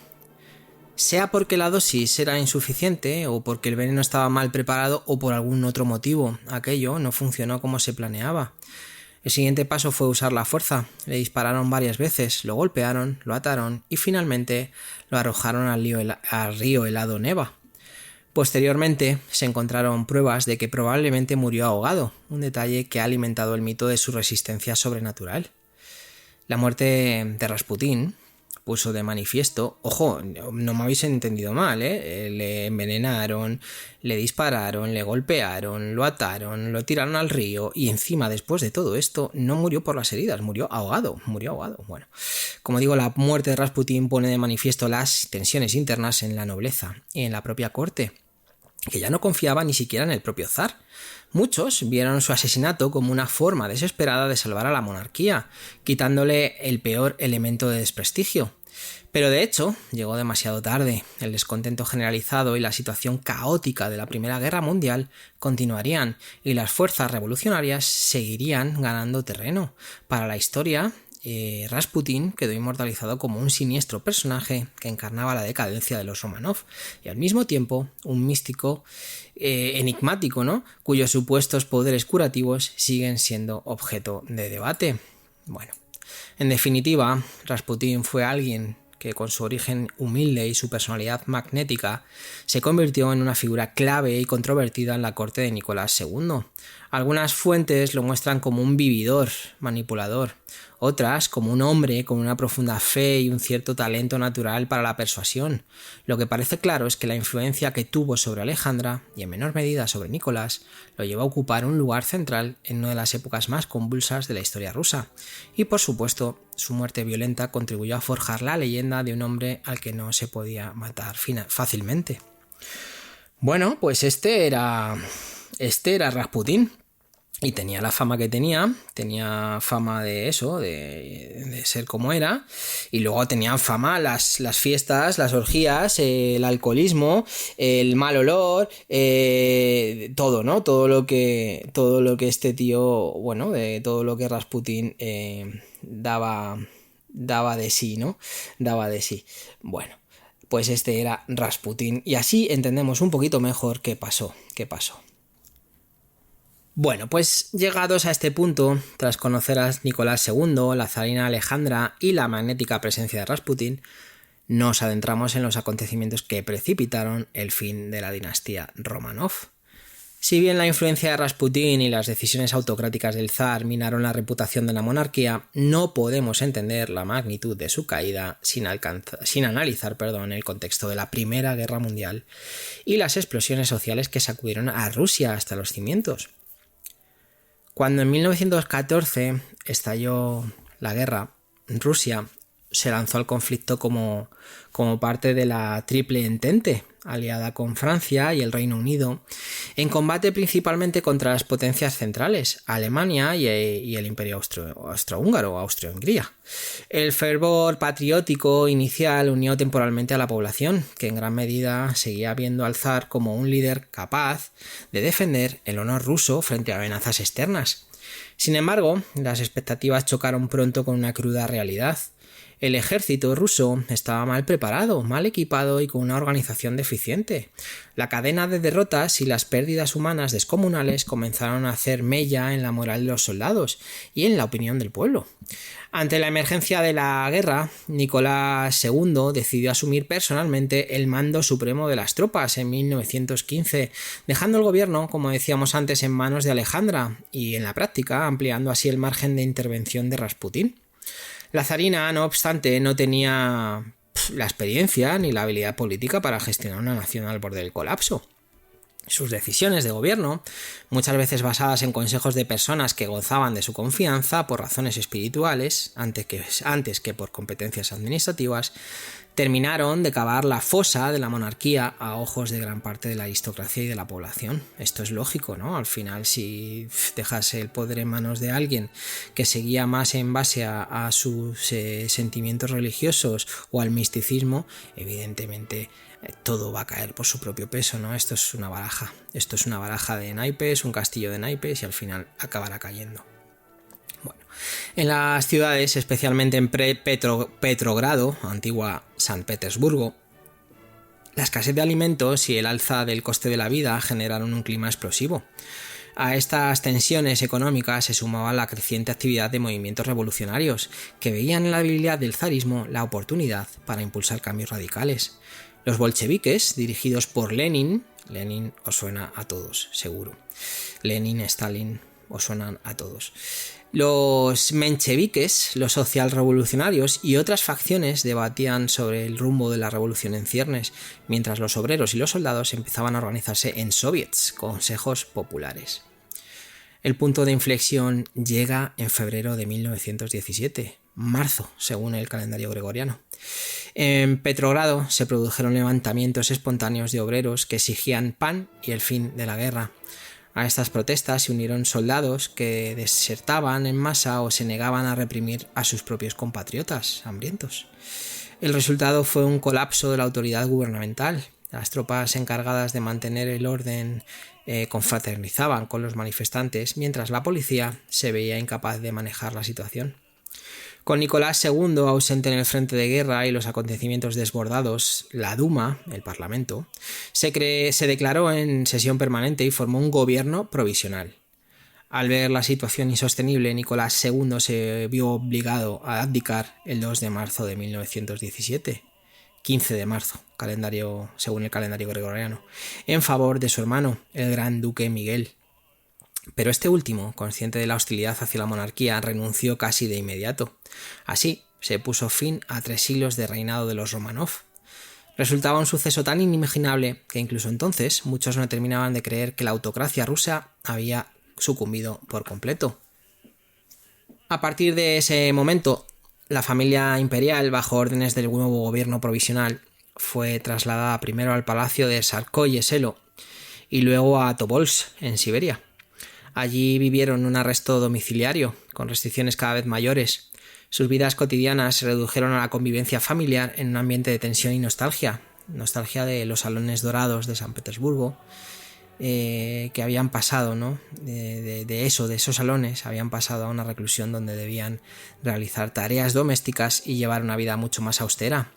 Sea porque la dosis era insuficiente o porque el veneno estaba mal preparado o por algún otro motivo, aquello no funcionó como se planeaba. El siguiente paso fue usar la fuerza. Le dispararon varias veces, lo golpearon, lo ataron y finalmente lo arrojaron al río helado Neva. Posteriormente se encontraron pruebas de que probablemente murió ahogado, un detalle que ha alimentado el mito de su resistencia sobrenatural. La muerte de Rasputín puso de manifiesto, ojo, no me habéis entendido mal, le envenenaron, le dispararon, le golpearon, lo ataron, lo tiraron al río y encima después de todo esto no murió por las heridas, murió ahogado. Bueno, como digo, la muerte de Rasputín pone de manifiesto las tensiones internas en la nobleza y en la propia corte, que ya no confiaba ni siquiera en el propio zar. Muchos vieron su asesinato como una forma desesperada de salvar a la monarquía, quitándole el peor elemento de desprestigio. Pero de hecho, llegó demasiado tarde. El descontento generalizado y la situación caótica de la Primera Guerra Mundial continuarían y las fuerzas revolucionarias seguirían ganando terreno. Para la historia, Rasputín quedó inmortalizado como un siniestro personaje que encarnaba la decadencia de los Romanov y al mismo tiempo un místico enigmático, ¿no?, cuyos supuestos poderes curativos siguen siendo objeto de debate. Bueno, En definitiva, Rasputín fue alguien que con su origen humilde y su personalidad magnética se convirtió en una figura clave y controvertida en la corte de Nicolás II. Algunas fuentes lo muestran como un vividor, manipulador, otras como un hombre con una profunda fe y un cierto talento natural para la persuasión. Lo que parece claro es que la influencia que tuvo sobre Alejandra, y en menor medida sobre Nicolás, lo llevó a ocupar un lugar central en una de las épocas más convulsas de la historia rusa. Y por supuesto, su muerte violenta contribuyó a forjar la leyenda de un hombre al que no se podía matar fácilmente. Bueno, pues este era Rasputín. Y tenía la fama que tenía fama de eso, de ser como era, y luego tenían fama las fiestas, las orgías, el alcoholismo, el mal olor, todo, ¿no? Todo lo que este tío, bueno, de todo lo que Rasputín daba de sí, ¿no? Daba de sí. Bueno, pues este era Rasputín, y así entendemos un poquito mejor qué pasó. Bueno, pues llegados a este punto, tras conocer a Nicolás II, la zarina Alejandra y la magnética presencia de Rasputín, nos adentramos en los acontecimientos que precipitaron el fin de la dinastía Románov. Si bien la influencia de Rasputín y las decisiones autocráticas del zar minaron la reputación de la monarquía, no podemos entender la magnitud de su caída sin analizar el contexto de la Primera Guerra Mundial y las explosiones sociales que sacudieron a Rusia hasta los cimientos. Cuando en 1914 estalló la guerra, Rusia se lanzó al conflicto como parte de la Triple Entente, aliada con Francia y el Reino Unido, en combate principalmente contra las potencias centrales, Alemania y el Imperio Austrohúngaro o Austria-Hungría. El fervor patriótico inicial unió temporalmente a la población, que en gran medida seguía viendo al zar como un líder capaz de defender el honor ruso frente a amenazas externas. Sin embargo, las expectativas chocaron pronto con una cruda realidad. El ejército ruso estaba mal preparado, mal equipado y con una organización deficiente. La cadena de derrotas y las pérdidas humanas descomunales comenzaron a hacer mella en la moral de los soldados y en la opinión del pueblo. Ante la emergencia de la guerra, Nicolás II decidió asumir personalmente el mando supremo de las tropas en 1915, dejando el gobierno, como decíamos antes, en manos de Alejandra y, en la práctica, ampliando así el margen de intervención de Rasputín. La zarina, no obstante, no tenía la experiencia ni la habilidad política para gestionar una nación al borde del colapso. Sus decisiones de gobierno, muchas veces basadas en consejos de personas que gozaban de su confianza por razones espirituales, antes que por competencias administrativas, terminaron de cavar la fosa de la monarquía a ojos de gran parte de la aristocracia y de la población. Esto es lógico, ¿no? Al final, si dejas el poder en manos de alguien que seguía más en base a sus sentimientos religiosos o al misticismo, evidentemente todo va a caer por su propio peso, ¿no? Esto es una baraja de naipes, un castillo de naipes, y al final acabará cayendo. Bueno, en las ciudades, especialmente en Petrogrado, antigua San Petersburgo, la escasez de alimentos y el alza del coste de la vida generaron un clima explosivo. A estas tensiones económicas se sumaba la creciente actividad de movimientos revolucionarios, que veían en la debilidad del zarismo la oportunidad para impulsar cambios radicales. Los bolcheviques, dirigidos por Lenin os suena a todos, seguro. Lenin, Stalin, os suenan a todos. Los mencheviques, los socialrevolucionarios y otras facciones debatían sobre el rumbo de la revolución en ciernes, mientras los obreros y los soldados empezaban a organizarse en soviets, consejos populares. El punto de inflexión llega en febrero de 1917, marzo, según el calendario gregoriano. En Petrogrado se produjeron levantamientos espontáneos de obreros que exigían pan y el fin de la guerra. A estas protestas se unieron soldados que desertaban en masa o se negaban a reprimir a sus propios compatriotas hambrientos. El resultado fue un colapso de la autoridad gubernamental. Las tropas encargadas de mantener el orden confraternizaban con los manifestantes, mientras la policía se veía incapaz de manejar la situación. Con Nicolás II ausente en el frente de guerra y los acontecimientos desbordados, la Duma, el Parlamento, se declaró en sesión permanente y formó un gobierno provisional. Al ver la situación insostenible, Nicolás II se vio obligado a abdicar el 2 de marzo de 1917, 15 de marzo, según el calendario gregoriano, en favor de su hermano, el gran duque Miguel. Pero este último, consciente de la hostilidad hacia la monarquía, renunció casi de inmediato. Así, se puso fin a 3 siglos de reinado de los Románov. Resultaba un suceso tan inimaginable que incluso entonces muchos no terminaban de creer que la autocracia rusa había sucumbido por completo. A partir de ese momento, la familia imperial, bajo órdenes del nuevo gobierno provisional, fue trasladada primero al palacio de Tsarskoye Selo y luego a Tobolsk, en Siberia. Allí vivieron un arresto domiciliario, con restricciones cada vez mayores. Sus vidas cotidianas se redujeron a la convivencia familiar en un ambiente de tensión y nostalgia de los salones dorados de San Petersburgo, que habían pasado, ¿no? de esos salones, habían pasado a una reclusión donde debían realizar tareas domésticas y llevar una vida mucho más austera.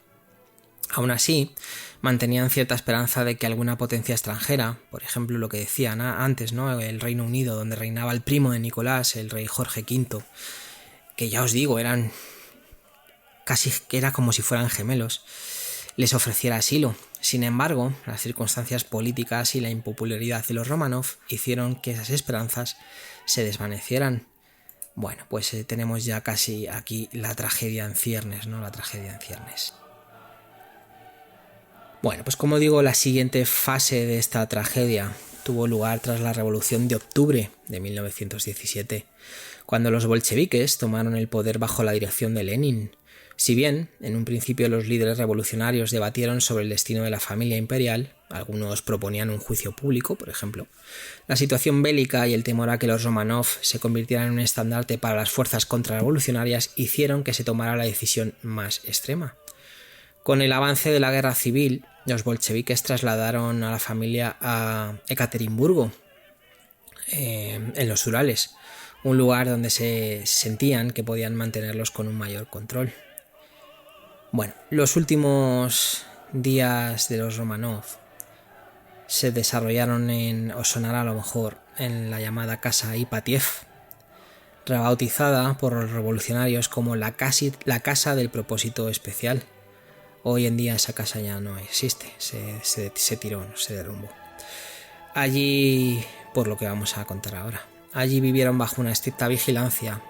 Aún así, mantenían cierta esperanza de que alguna potencia extranjera, por ejemplo lo que decían antes, ¿no? El Reino Unido, donde reinaba el primo de Nicolás, el rey Jorge V, que ya os digo, era como si fueran gemelos, les ofreciera asilo. Sin embargo, las circunstancias políticas y la impopularidad de los Románov hicieron que esas esperanzas se desvanecieran. Bueno, pues tenemos ya casi aquí la tragedia en ciernes, ¿no? La tragedia en ciernes. Bueno, pues como digo, la siguiente fase de esta tragedia tuvo lugar tras la Revolución de Octubre de 1917, cuando los bolcheviques tomaron el poder bajo la dirección de Lenin. Si bien, en un principio los líderes revolucionarios debatieron sobre el destino de la familia imperial, algunos proponían un juicio público, por ejemplo, la situación bélica y el temor a que los Románov se convirtieran en un estandarte para las fuerzas contrarrevolucionarias hicieron que se tomara la decisión más extrema. Con el avance de la guerra civil, los bolcheviques trasladaron a la familia a Ekaterimburgo, en los Urales, un lugar donde se sentían que podían mantenerlos con un mayor control. Bueno, los últimos días de los Románov se desarrollaron os sonará a lo mejor, en la llamada Casa Ipatiev, rebautizada por los revolucionarios como la Casa del Propósito Especial. Hoy en día esa casa ya no existe, se tiró, se derrumbó. Allí, por lo que vamos a contar ahora, allí vivieron bajo una estricta vigilancia.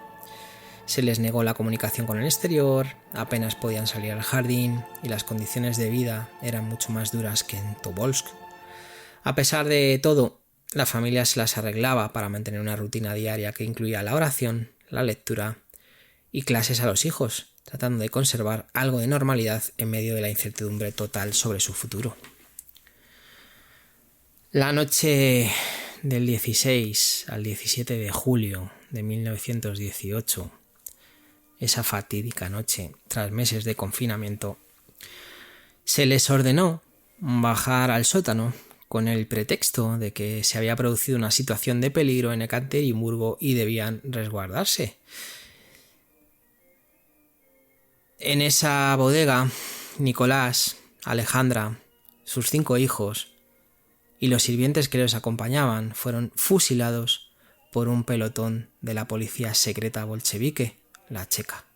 Se les negó la comunicación con el exterior, apenas podían salir al jardín y las condiciones de vida eran mucho más duras que en Tobolsk. A pesar de todo, la familia se las arreglaba para mantener una rutina diaria que incluía la oración, la lectura y clases a los hijos, tratando de conservar algo de normalidad en medio de la incertidumbre total sobre su futuro. La noche del 16 al 17 de julio de 1918, esa fatídica noche, tras meses de confinamiento, se les ordenó bajar al sótano con el pretexto de que se había producido una situación de peligro en Ekaterimburgo y debían resguardarse. En esa bodega, Nicolás, Alejandra, sus 5 hijos y los sirvientes que los acompañaban fueron fusilados por un pelotón de la policía secreta bolchevique, la Checa.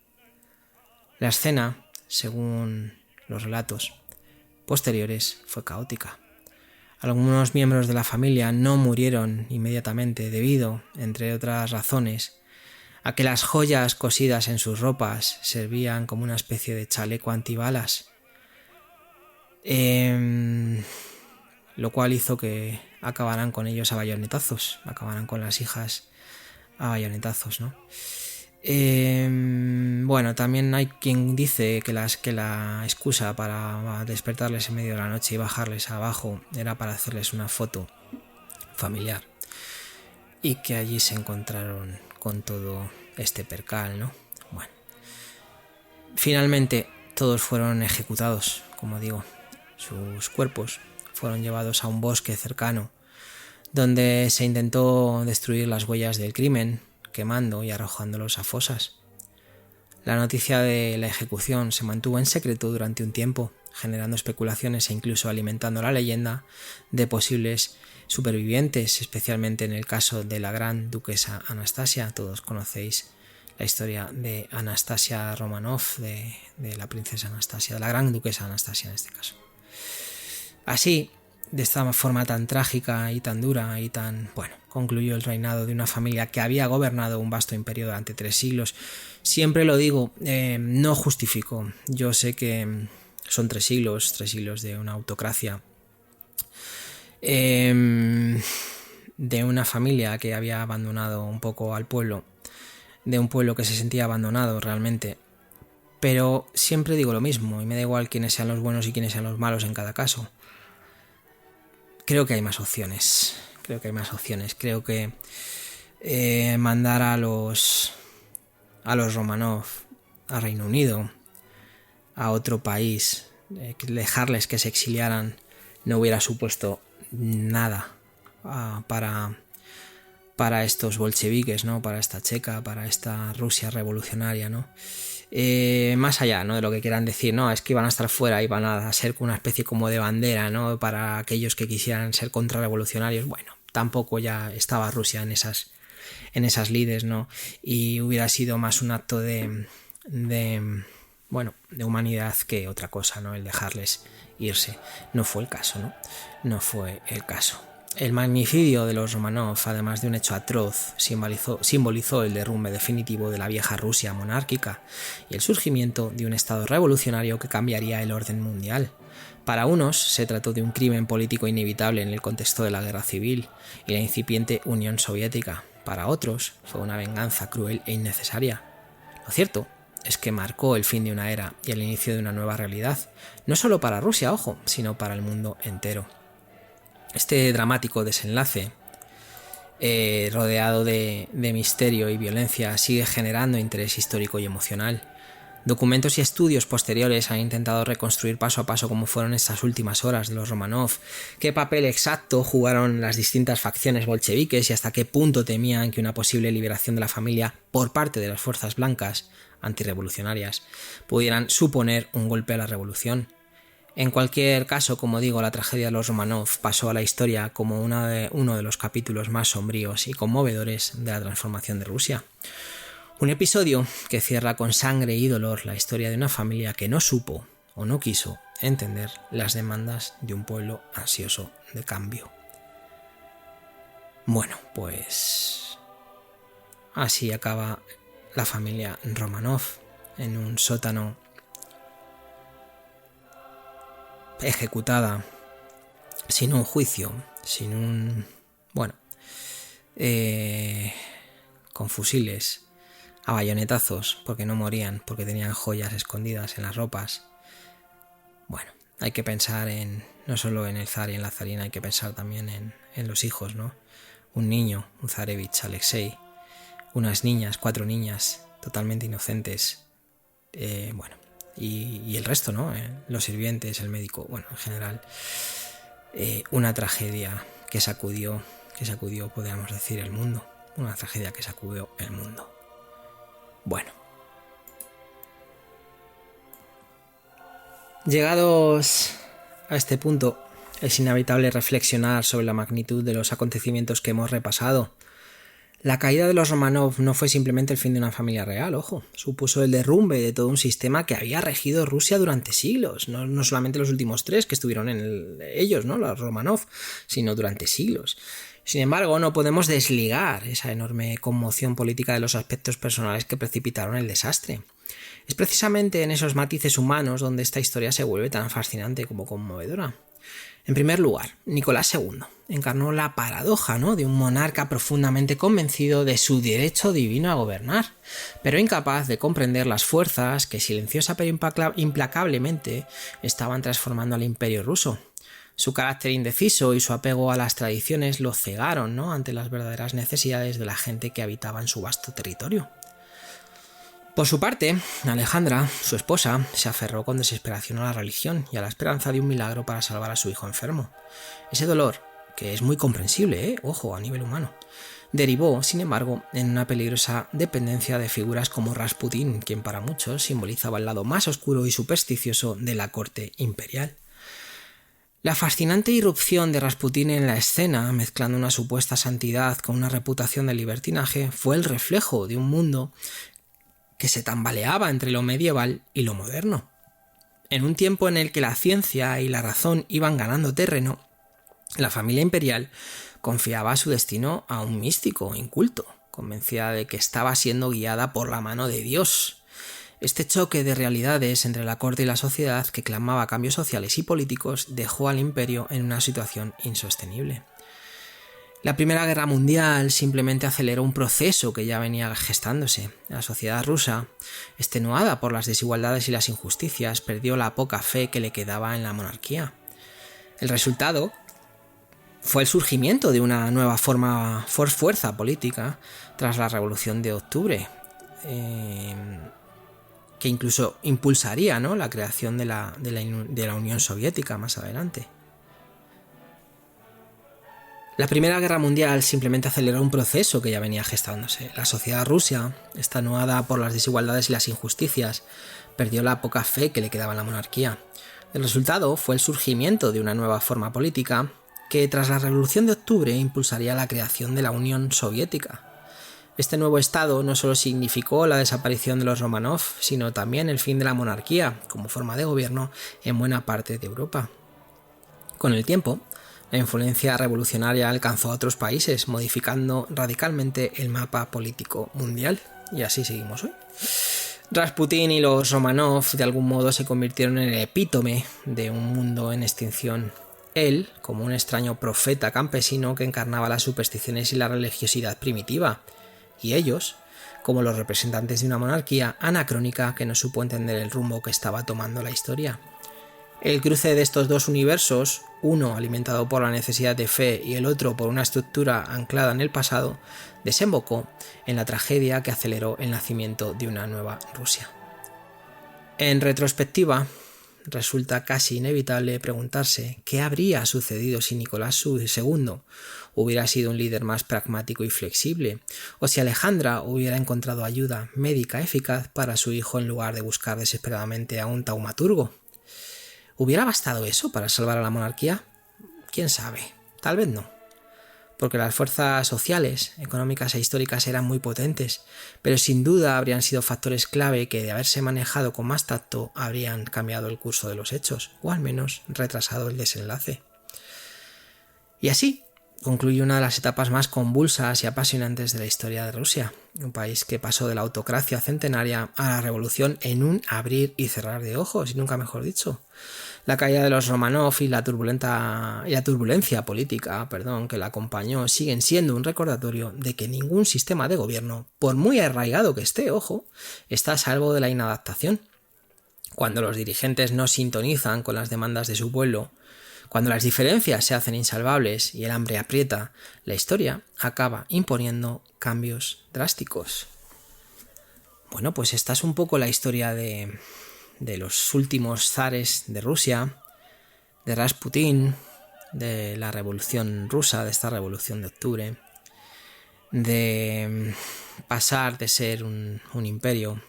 La escena, según los relatos posteriores, fue caótica. Algunos miembros de la familia no murieron inmediatamente debido, entre otras razones, a que las joyas cosidas en sus ropas servían como una especie de chaleco antibalas, lo cual hizo que acabaran con ellos a bayonetazos, acabaran con las hijas a bayonetazos, ¿no? Bueno, también hay quien dice que la excusa para despertarles en medio de la noche y bajarles abajo era para hacerles una foto familiar y que allí se encontraron con todo este percal, ¿no? Bueno, finalmente todos fueron ejecutados, como digo. Sus cuerpos fueron llevados a un bosque cercano donde se intentó destruir las huellas del crimen, quemando y arrojándolos a fosas. La noticia de la ejecución se mantuvo en secreto durante un tiempo, generando especulaciones e incluso alimentando la leyenda de posibles supervivientes, especialmente en el caso de la gran duquesa Anastasia. Todos conocéis la historia de Anastasia Romanov, de la princesa Anastasia, de la gran duquesa Anastasia en este caso. Así, de esta forma tan trágica y tan dura y tan... concluyó el reinado de una familia que había gobernado un vasto imperio durante 3 siglos. Siempre lo digo, no justifico. Yo sé que son 3 siglos de una autocracia, de una familia que había abandonado un poco al pueblo, de un pueblo que se sentía abandonado realmente. Pero siempre digo lo mismo, y me da igual quiénes sean los buenos y quiénes sean los malos en cada caso. Creo que hay más opciones. Creo que mandar a los Romanov a Reino Unido, a otro país, dejarles que se exiliaran, no hubiera supuesto nada para estos bolcheviques, ¿no? Para esta Checa, para esta Rusia revolucionaria, ¿no? Más allá, ¿no?, de lo que quieran decir, no, es que iban a estar fuera, iban a ser una especie como de bandera, ¿no?, para aquellos que quisieran ser contrarrevolucionarios. Bueno, tampoco ya estaba Rusia en esas lides, ¿no? Y hubiera sido más un acto de humanidad que otra cosa, ¿no?, el dejarles irse. No fue el caso, ¿no? No fue el caso. El magnicidio de los Romanov, además de un hecho atroz, simbolizó el derrumbe definitivo de la vieja Rusia monárquica y el surgimiento de un estado revolucionario que cambiaría el orden mundial. Para unos se trató de un crimen político inevitable en el contexto de la guerra civil y la incipiente Unión Soviética. Para otros fue una venganza cruel e innecesaria. Lo cierto es que marcó el fin de una era y el inicio de una nueva realidad, no solo para Rusia, ojo, sino para el mundo entero. Este dramático desenlace, rodeado de misterio y violencia, sigue generando interés histórico y emocional. Documentos y estudios posteriores han intentado reconstruir paso a paso cómo fueron estas últimas horas de los Romanov, qué papel exacto jugaron las distintas facciones bolcheviques y hasta qué punto temían que una posible liberación de la familia por parte de las fuerzas blancas antirrevolucionarias pudieran suponer un golpe a la revolución. En cualquier caso, como digo, la tragedia de los Romanov pasó a la historia como uno de los capítulos más sombríos y conmovedores de la transformación de Rusia. Un episodio que cierra con sangre y dolor la historia de una familia que no supo o no quiso entender las demandas de un pueblo ansioso de cambio. Bueno, pues así acaba la familia Romanov en un sótano, ejecutada sin un juicio, con fusiles a bayonetazos, porque no morían, porque tenían joyas escondidas en las ropas. Bueno, hay que pensar no solo en el zar y en la zarina, hay que pensar también en los hijos, ¿no? Un niño, un zarevich, Alexei, unas niñas, 4 niñas totalmente inocentes, y el resto, ¿no? Los sirvientes, el médico, en general, una tragedia que sacudió, podríamos decir, el mundo. Una tragedia que sacudió el mundo. Bueno. Llegados a este punto, es inevitable reflexionar sobre la magnitud de los acontecimientos que hemos repasado. La caída de los Romanov no fue simplemente el fin de una familia real, ojo, supuso el derrumbe de todo un sistema que había regido Rusia durante siglos, no solamente los últimos 3 que estuvieron ellos, ¿no?, los Romanov, sino durante siglos. Sin embargo, no podemos desligar esa enorme conmoción política de los aspectos personales que precipitaron el desastre. Es precisamente en esos matices humanos donde esta historia se vuelve tan fascinante como conmovedora. En primer lugar, Nicolás II encarnó la paradoja, ¿no?, de un monarca profundamente convencido de su derecho divino a gobernar, pero incapaz de comprender las fuerzas que silenciosa pero implacablemente estaban transformando al imperio ruso. Su carácter indeciso y su apego a las tradiciones lo cegaron, ¿no?, ante las verdaderas necesidades de la gente que habitaba en su vasto territorio. Por su parte, Alejandra, su esposa, se aferró con desesperación a la religión y a la esperanza de un milagro para salvar a su hijo enfermo. Ese dolor, que es muy comprensible, ojo, a nivel humano, derivó, sin embargo, en una peligrosa dependencia de figuras como Rasputín, quien para muchos simbolizaba el lado más oscuro y supersticioso de la corte imperial. La fascinante irrupción de Rasputín en la escena, mezclando una supuesta santidad con una reputación de libertinaje, fue el reflejo de un mundo que se tambaleaba entre lo medieval y lo moderno. En un tiempo en el que la ciencia y la razón iban ganando terreno, la familia imperial confiaba su destino a un místico inculto, convencida de que estaba siendo guiada por la mano de Dios. Este choque de realidades entre la corte y la sociedad, que clamaba cambios sociales y políticos, dejó al imperio en una situación insostenible. La Primera Guerra Mundial simplemente aceleró un proceso que ya venía gestándose. La sociedad rusa, extenuada por las desigualdades y las injusticias, perdió la poca fe que le quedaba en la monarquía. El resultado fue el surgimiento de una nueva fuerza política tras la Revolución de Octubre, que incluso impulsaría, ¿no?, la creación de la Unión Soviética más adelante. La Primera Guerra Mundial simplemente aceleró un proceso que ya venía gestándose. La sociedad rusa, extenuada por las desigualdades y las injusticias, perdió la poca fe que le quedaba en la monarquía. El resultado fue el surgimiento de una nueva forma política que, tras la Revolución de Octubre, impulsaría la creación de la Unión Soviética. Este nuevo estado no solo significó la desaparición de los Romanov, sino también el fin de la monarquía como forma de gobierno en buena parte de Europa. Con el tiempo, la influencia revolucionaria alcanzó a otros países, modificando radicalmente el mapa político mundial. Y así seguimos hoy. Rasputín y los Romanov de algún modo se convirtieron en el epítome de un mundo en extinción. Él, como un extraño profeta campesino que encarnaba las supersticiones y la religiosidad primitiva, y ellos, como los representantes de una monarquía anacrónica que no supo entender el rumbo que estaba tomando la historia. El cruce de estos dos universos, uno alimentado por la necesidad de fe y el otro por una estructura anclada en el pasado, desembocó en la tragedia que aceleró el nacimiento de una nueva Rusia. En retrospectiva, resulta casi inevitable preguntarse qué habría sucedido si Nicolás II hubiera sido un líder más pragmático y flexible, o si Alejandra hubiera encontrado ayuda médica eficaz para su hijo en lugar de buscar desesperadamente a un taumaturgo. ¿Hubiera bastado eso para salvar a la monarquía? ¿Quién sabe? Tal vez no. Porque las fuerzas sociales, económicas e históricas eran muy potentes, pero sin duda habrían sido factores clave que, de haberse manejado con más tacto, habrían cambiado el curso de los hechos, o al menos retrasado el desenlace. Y así concluye una de las etapas más convulsas y apasionantes de la historia de Rusia, un país que pasó de la autocracia centenaria a la revolución en un abrir y cerrar de ojos, y nunca mejor dicho. La caída de los Romanov y la turbulencia política, que la acompañó siguen siendo un recordatorio de que ningún sistema de gobierno, por muy arraigado que esté, está a salvo de la inadaptación. Cuando los dirigentes no sintonizan con las demandas de su pueblo, cuando las diferencias se hacen insalvables y el hambre aprieta, la historia acaba imponiendo cambios drásticos. Bueno, pues esta es un poco la historia de los últimos zares de Rusia, de Rasputín, de la revolución rusa, de esta revolución de octubre, de pasar de ser un imperio,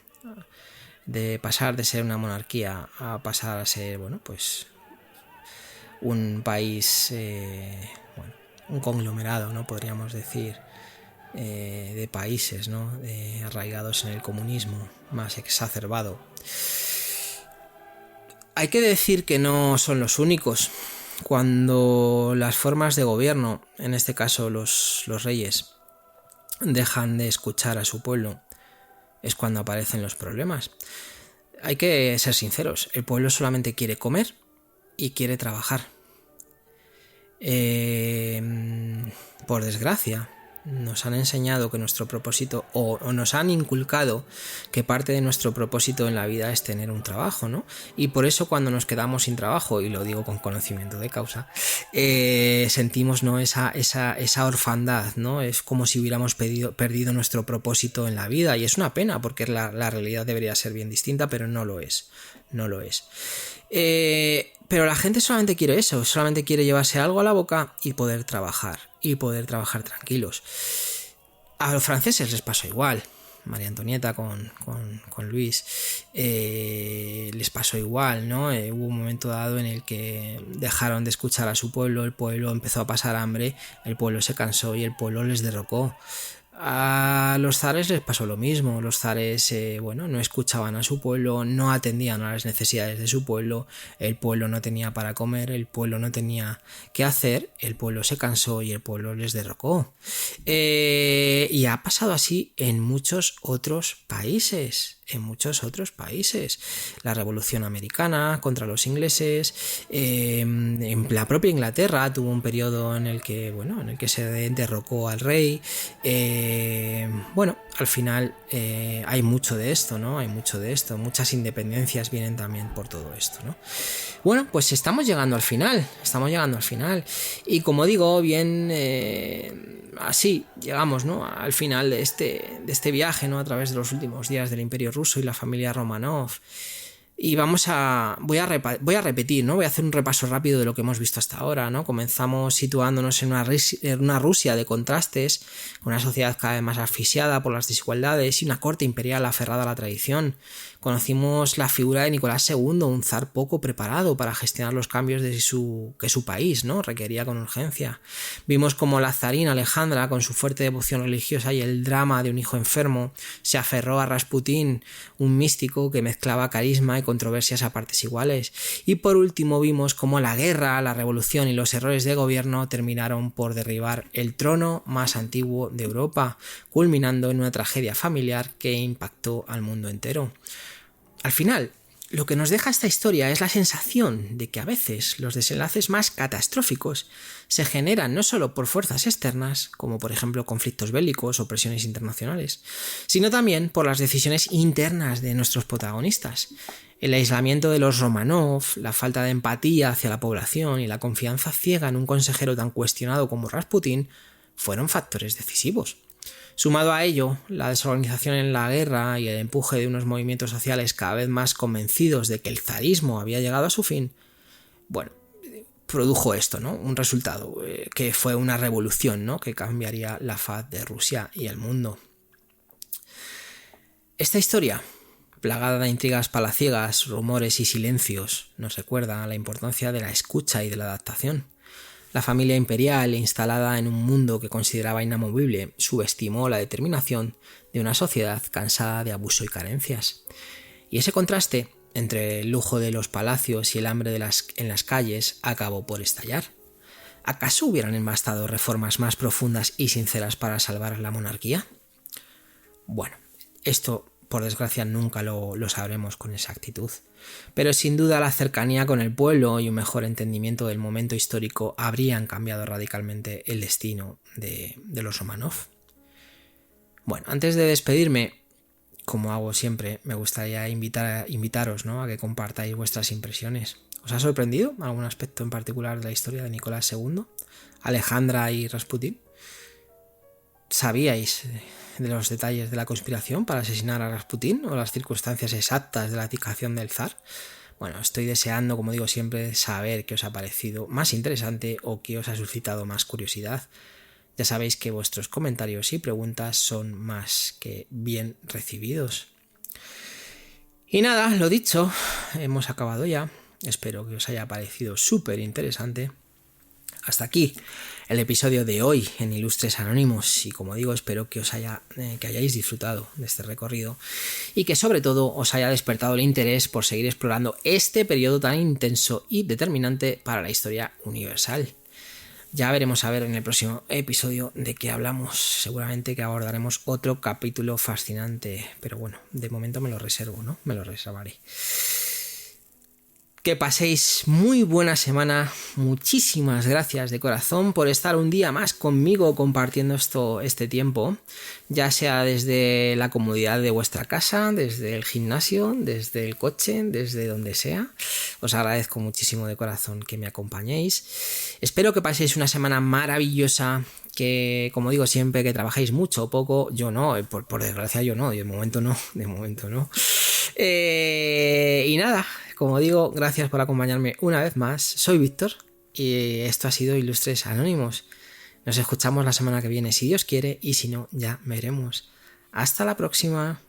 de pasar de ser una monarquía a pasar a ser, un país, un conglomerado, ¿no?, podríamos decir, de países, ¿no?, arraigados en el comunismo más exacerbado. Hay que decir que no son los únicos. Cuando las formas de gobierno, en este caso los reyes, dejan de escuchar a su pueblo, es cuando aparecen los problemas. Hay que ser sinceros, el pueblo solamente quiere comer y quiere trabajar. Por desgracia, nos han enseñado que nuestro propósito, o nos han inculcado que parte de nuestro propósito en la vida es tener un trabajo, ¿no? Y por eso cuando nos quedamos sin trabajo, y lo digo con conocimiento de causa, sentimos, ¿no?, esa orfandad, ¿no? Es como si hubiéramos perdido nuestro propósito en la vida, y es una pena porque la realidad debería ser bien distinta, pero no lo es. Pero la gente solamente quiere eso, solamente quiere llevarse algo a la boca y poder trabajar tranquilos. A los franceses les pasó igual. María Antonieta con Luis les pasó igual, ¿no? Hubo un momento dado en el que dejaron de escuchar a su pueblo, el pueblo empezó a pasar hambre, el pueblo se cansó y el pueblo les derrocó. A los zares les pasó lo mismo. Los zares no escuchaban a su pueblo, no atendían a las necesidades de su pueblo, el pueblo no tenía para comer, el pueblo no tenía qué hacer, el pueblo se cansó y el pueblo les derrocó. Y ha pasado así en muchos otros países. La Revolución Americana contra los ingleses, en la propia Inglaterra tuvo un periodo en el que se derrocó al rey. Al final hay mucho de esto, ¿no? Muchas independencias vienen también por todo esto, ¿no? Bueno, pues estamos llegando al final. Y como digo, bien, así llegamos, ¿no?, al final de este viaje, ¿no?, a través de los últimos días del Imperio Ruso y la familia Romanov. Y voy a repetir, ¿no? Voy a hacer un repaso rápido de lo que hemos visto hasta ahora, ¿no? Comenzamos situándonos en una Rusia de contrastes, con una sociedad cada vez más asfixiada por las desigualdades y una corte imperial aferrada a la tradición. Conocimos la figura de Nicolás II, un zar poco preparado para gestionar los cambios que su país, ¿no?, requería con urgencia. Vimos cómo la zarina Alejandra, con su fuerte devoción religiosa y el drama de un hijo enfermo, se aferró a Rasputín, un místico que mezclaba carisma y controversias a partes iguales. Y por último vimos cómo la guerra, la revolución y los errores de gobierno terminaron por derribar el trono más antiguo de Europa, culminando en una tragedia familiar que impactó al mundo entero. Al final, lo que nos deja esta historia es la sensación de que a veces los desenlaces más catastróficos se generan no solo por fuerzas externas, como por ejemplo conflictos bélicos o presiones internacionales, sino también por las decisiones internas de nuestros protagonistas. El aislamiento de los Romanov, la falta de empatía hacia la población y la confianza ciega en un consejero tan cuestionado como Rasputín fueron factores decisivos. Sumado a ello, la desorganización en la guerra y el empuje de unos movimientos sociales cada vez más convencidos de que el zarismo había llegado a su fin, produjo esto, ¿no? Un resultado que fue una revolución, ¿no?, que cambiaría la faz de Rusia y el mundo. Esta historia, plagada de intrigas palaciegas, rumores y silencios, nos recuerda la importancia de la escucha y de la adaptación. La familia imperial, instalada en un mundo que consideraba inamovible, subestimó la determinación de una sociedad cansada de abuso y carencias. Y ese contraste entre el lujo de los palacios y el hambre en las calles acabó por estallar. ¿Acaso hubieran bastado reformas más profundas y sinceras para salvar la monarquía? Bueno, esto por desgracia nunca lo sabremos con exactitud, pero sin duda la cercanía con el pueblo y un mejor entendimiento del momento histórico habrían cambiado radicalmente el destino de los Romanov. Bueno, antes de despedirme, como hago siempre, me gustaría invitaros, ¿no?, a que compartáis vuestras impresiones. ¿Os ha sorprendido algún aspecto en particular de la historia de Nicolás II, Alejandra y Rasputín? ¿Sabíais de los detalles de la conspiración para asesinar a Rasputín o las circunstancias exactas de la abdicación del zar? Bueno, estoy deseando, como digo siempre, saber qué os ha parecido más interesante o qué os ha suscitado más curiosidad. Ya sabéis que vuestros comentarios y preguntas son más que bien recibidos. Y nada, lo dicho, hemos acabado ya. Espero que os haya parecido súper interesante. Hasta aquí el episodio de hoy en Ilustres Anónimos y, como digo, espero que hayáis disfrutado de este recorrido y que sobre todo os haya despertado el interés por seguir explorando este periodo tan intenso y determinante para la historia universal. Ya veremos a ver en el próximo episodio de qué hablamos. Seguramente que abordaremos otro capítulo fascinante, pero bueno, de momento me lo reservo, ¿no? Me lo reservaré. Que paséis muy buena semana. Muchísimas gracias de corazón por estar un día más conmigo compartiendo este tiempo, ya sea desde la comodidad de vuestra casa, desde el gimnasio, desde el coche, desde donde sea. Os agradezco muchísimo de corazón que me acompañéis. Espero que paséis una semana maravillosa, que, como digo siempre, que trabajéis mucho o poco. Yo no, por desgracia yo no, de momento no. Y nada, como digo, gracias por acompañarme una vez más. Soy Víctor y esto ha sido Ilustres Anónimos. Nos escuchamos la semana que viene, si Dios quiere, y si no, ya veremos. Hasta la próxima.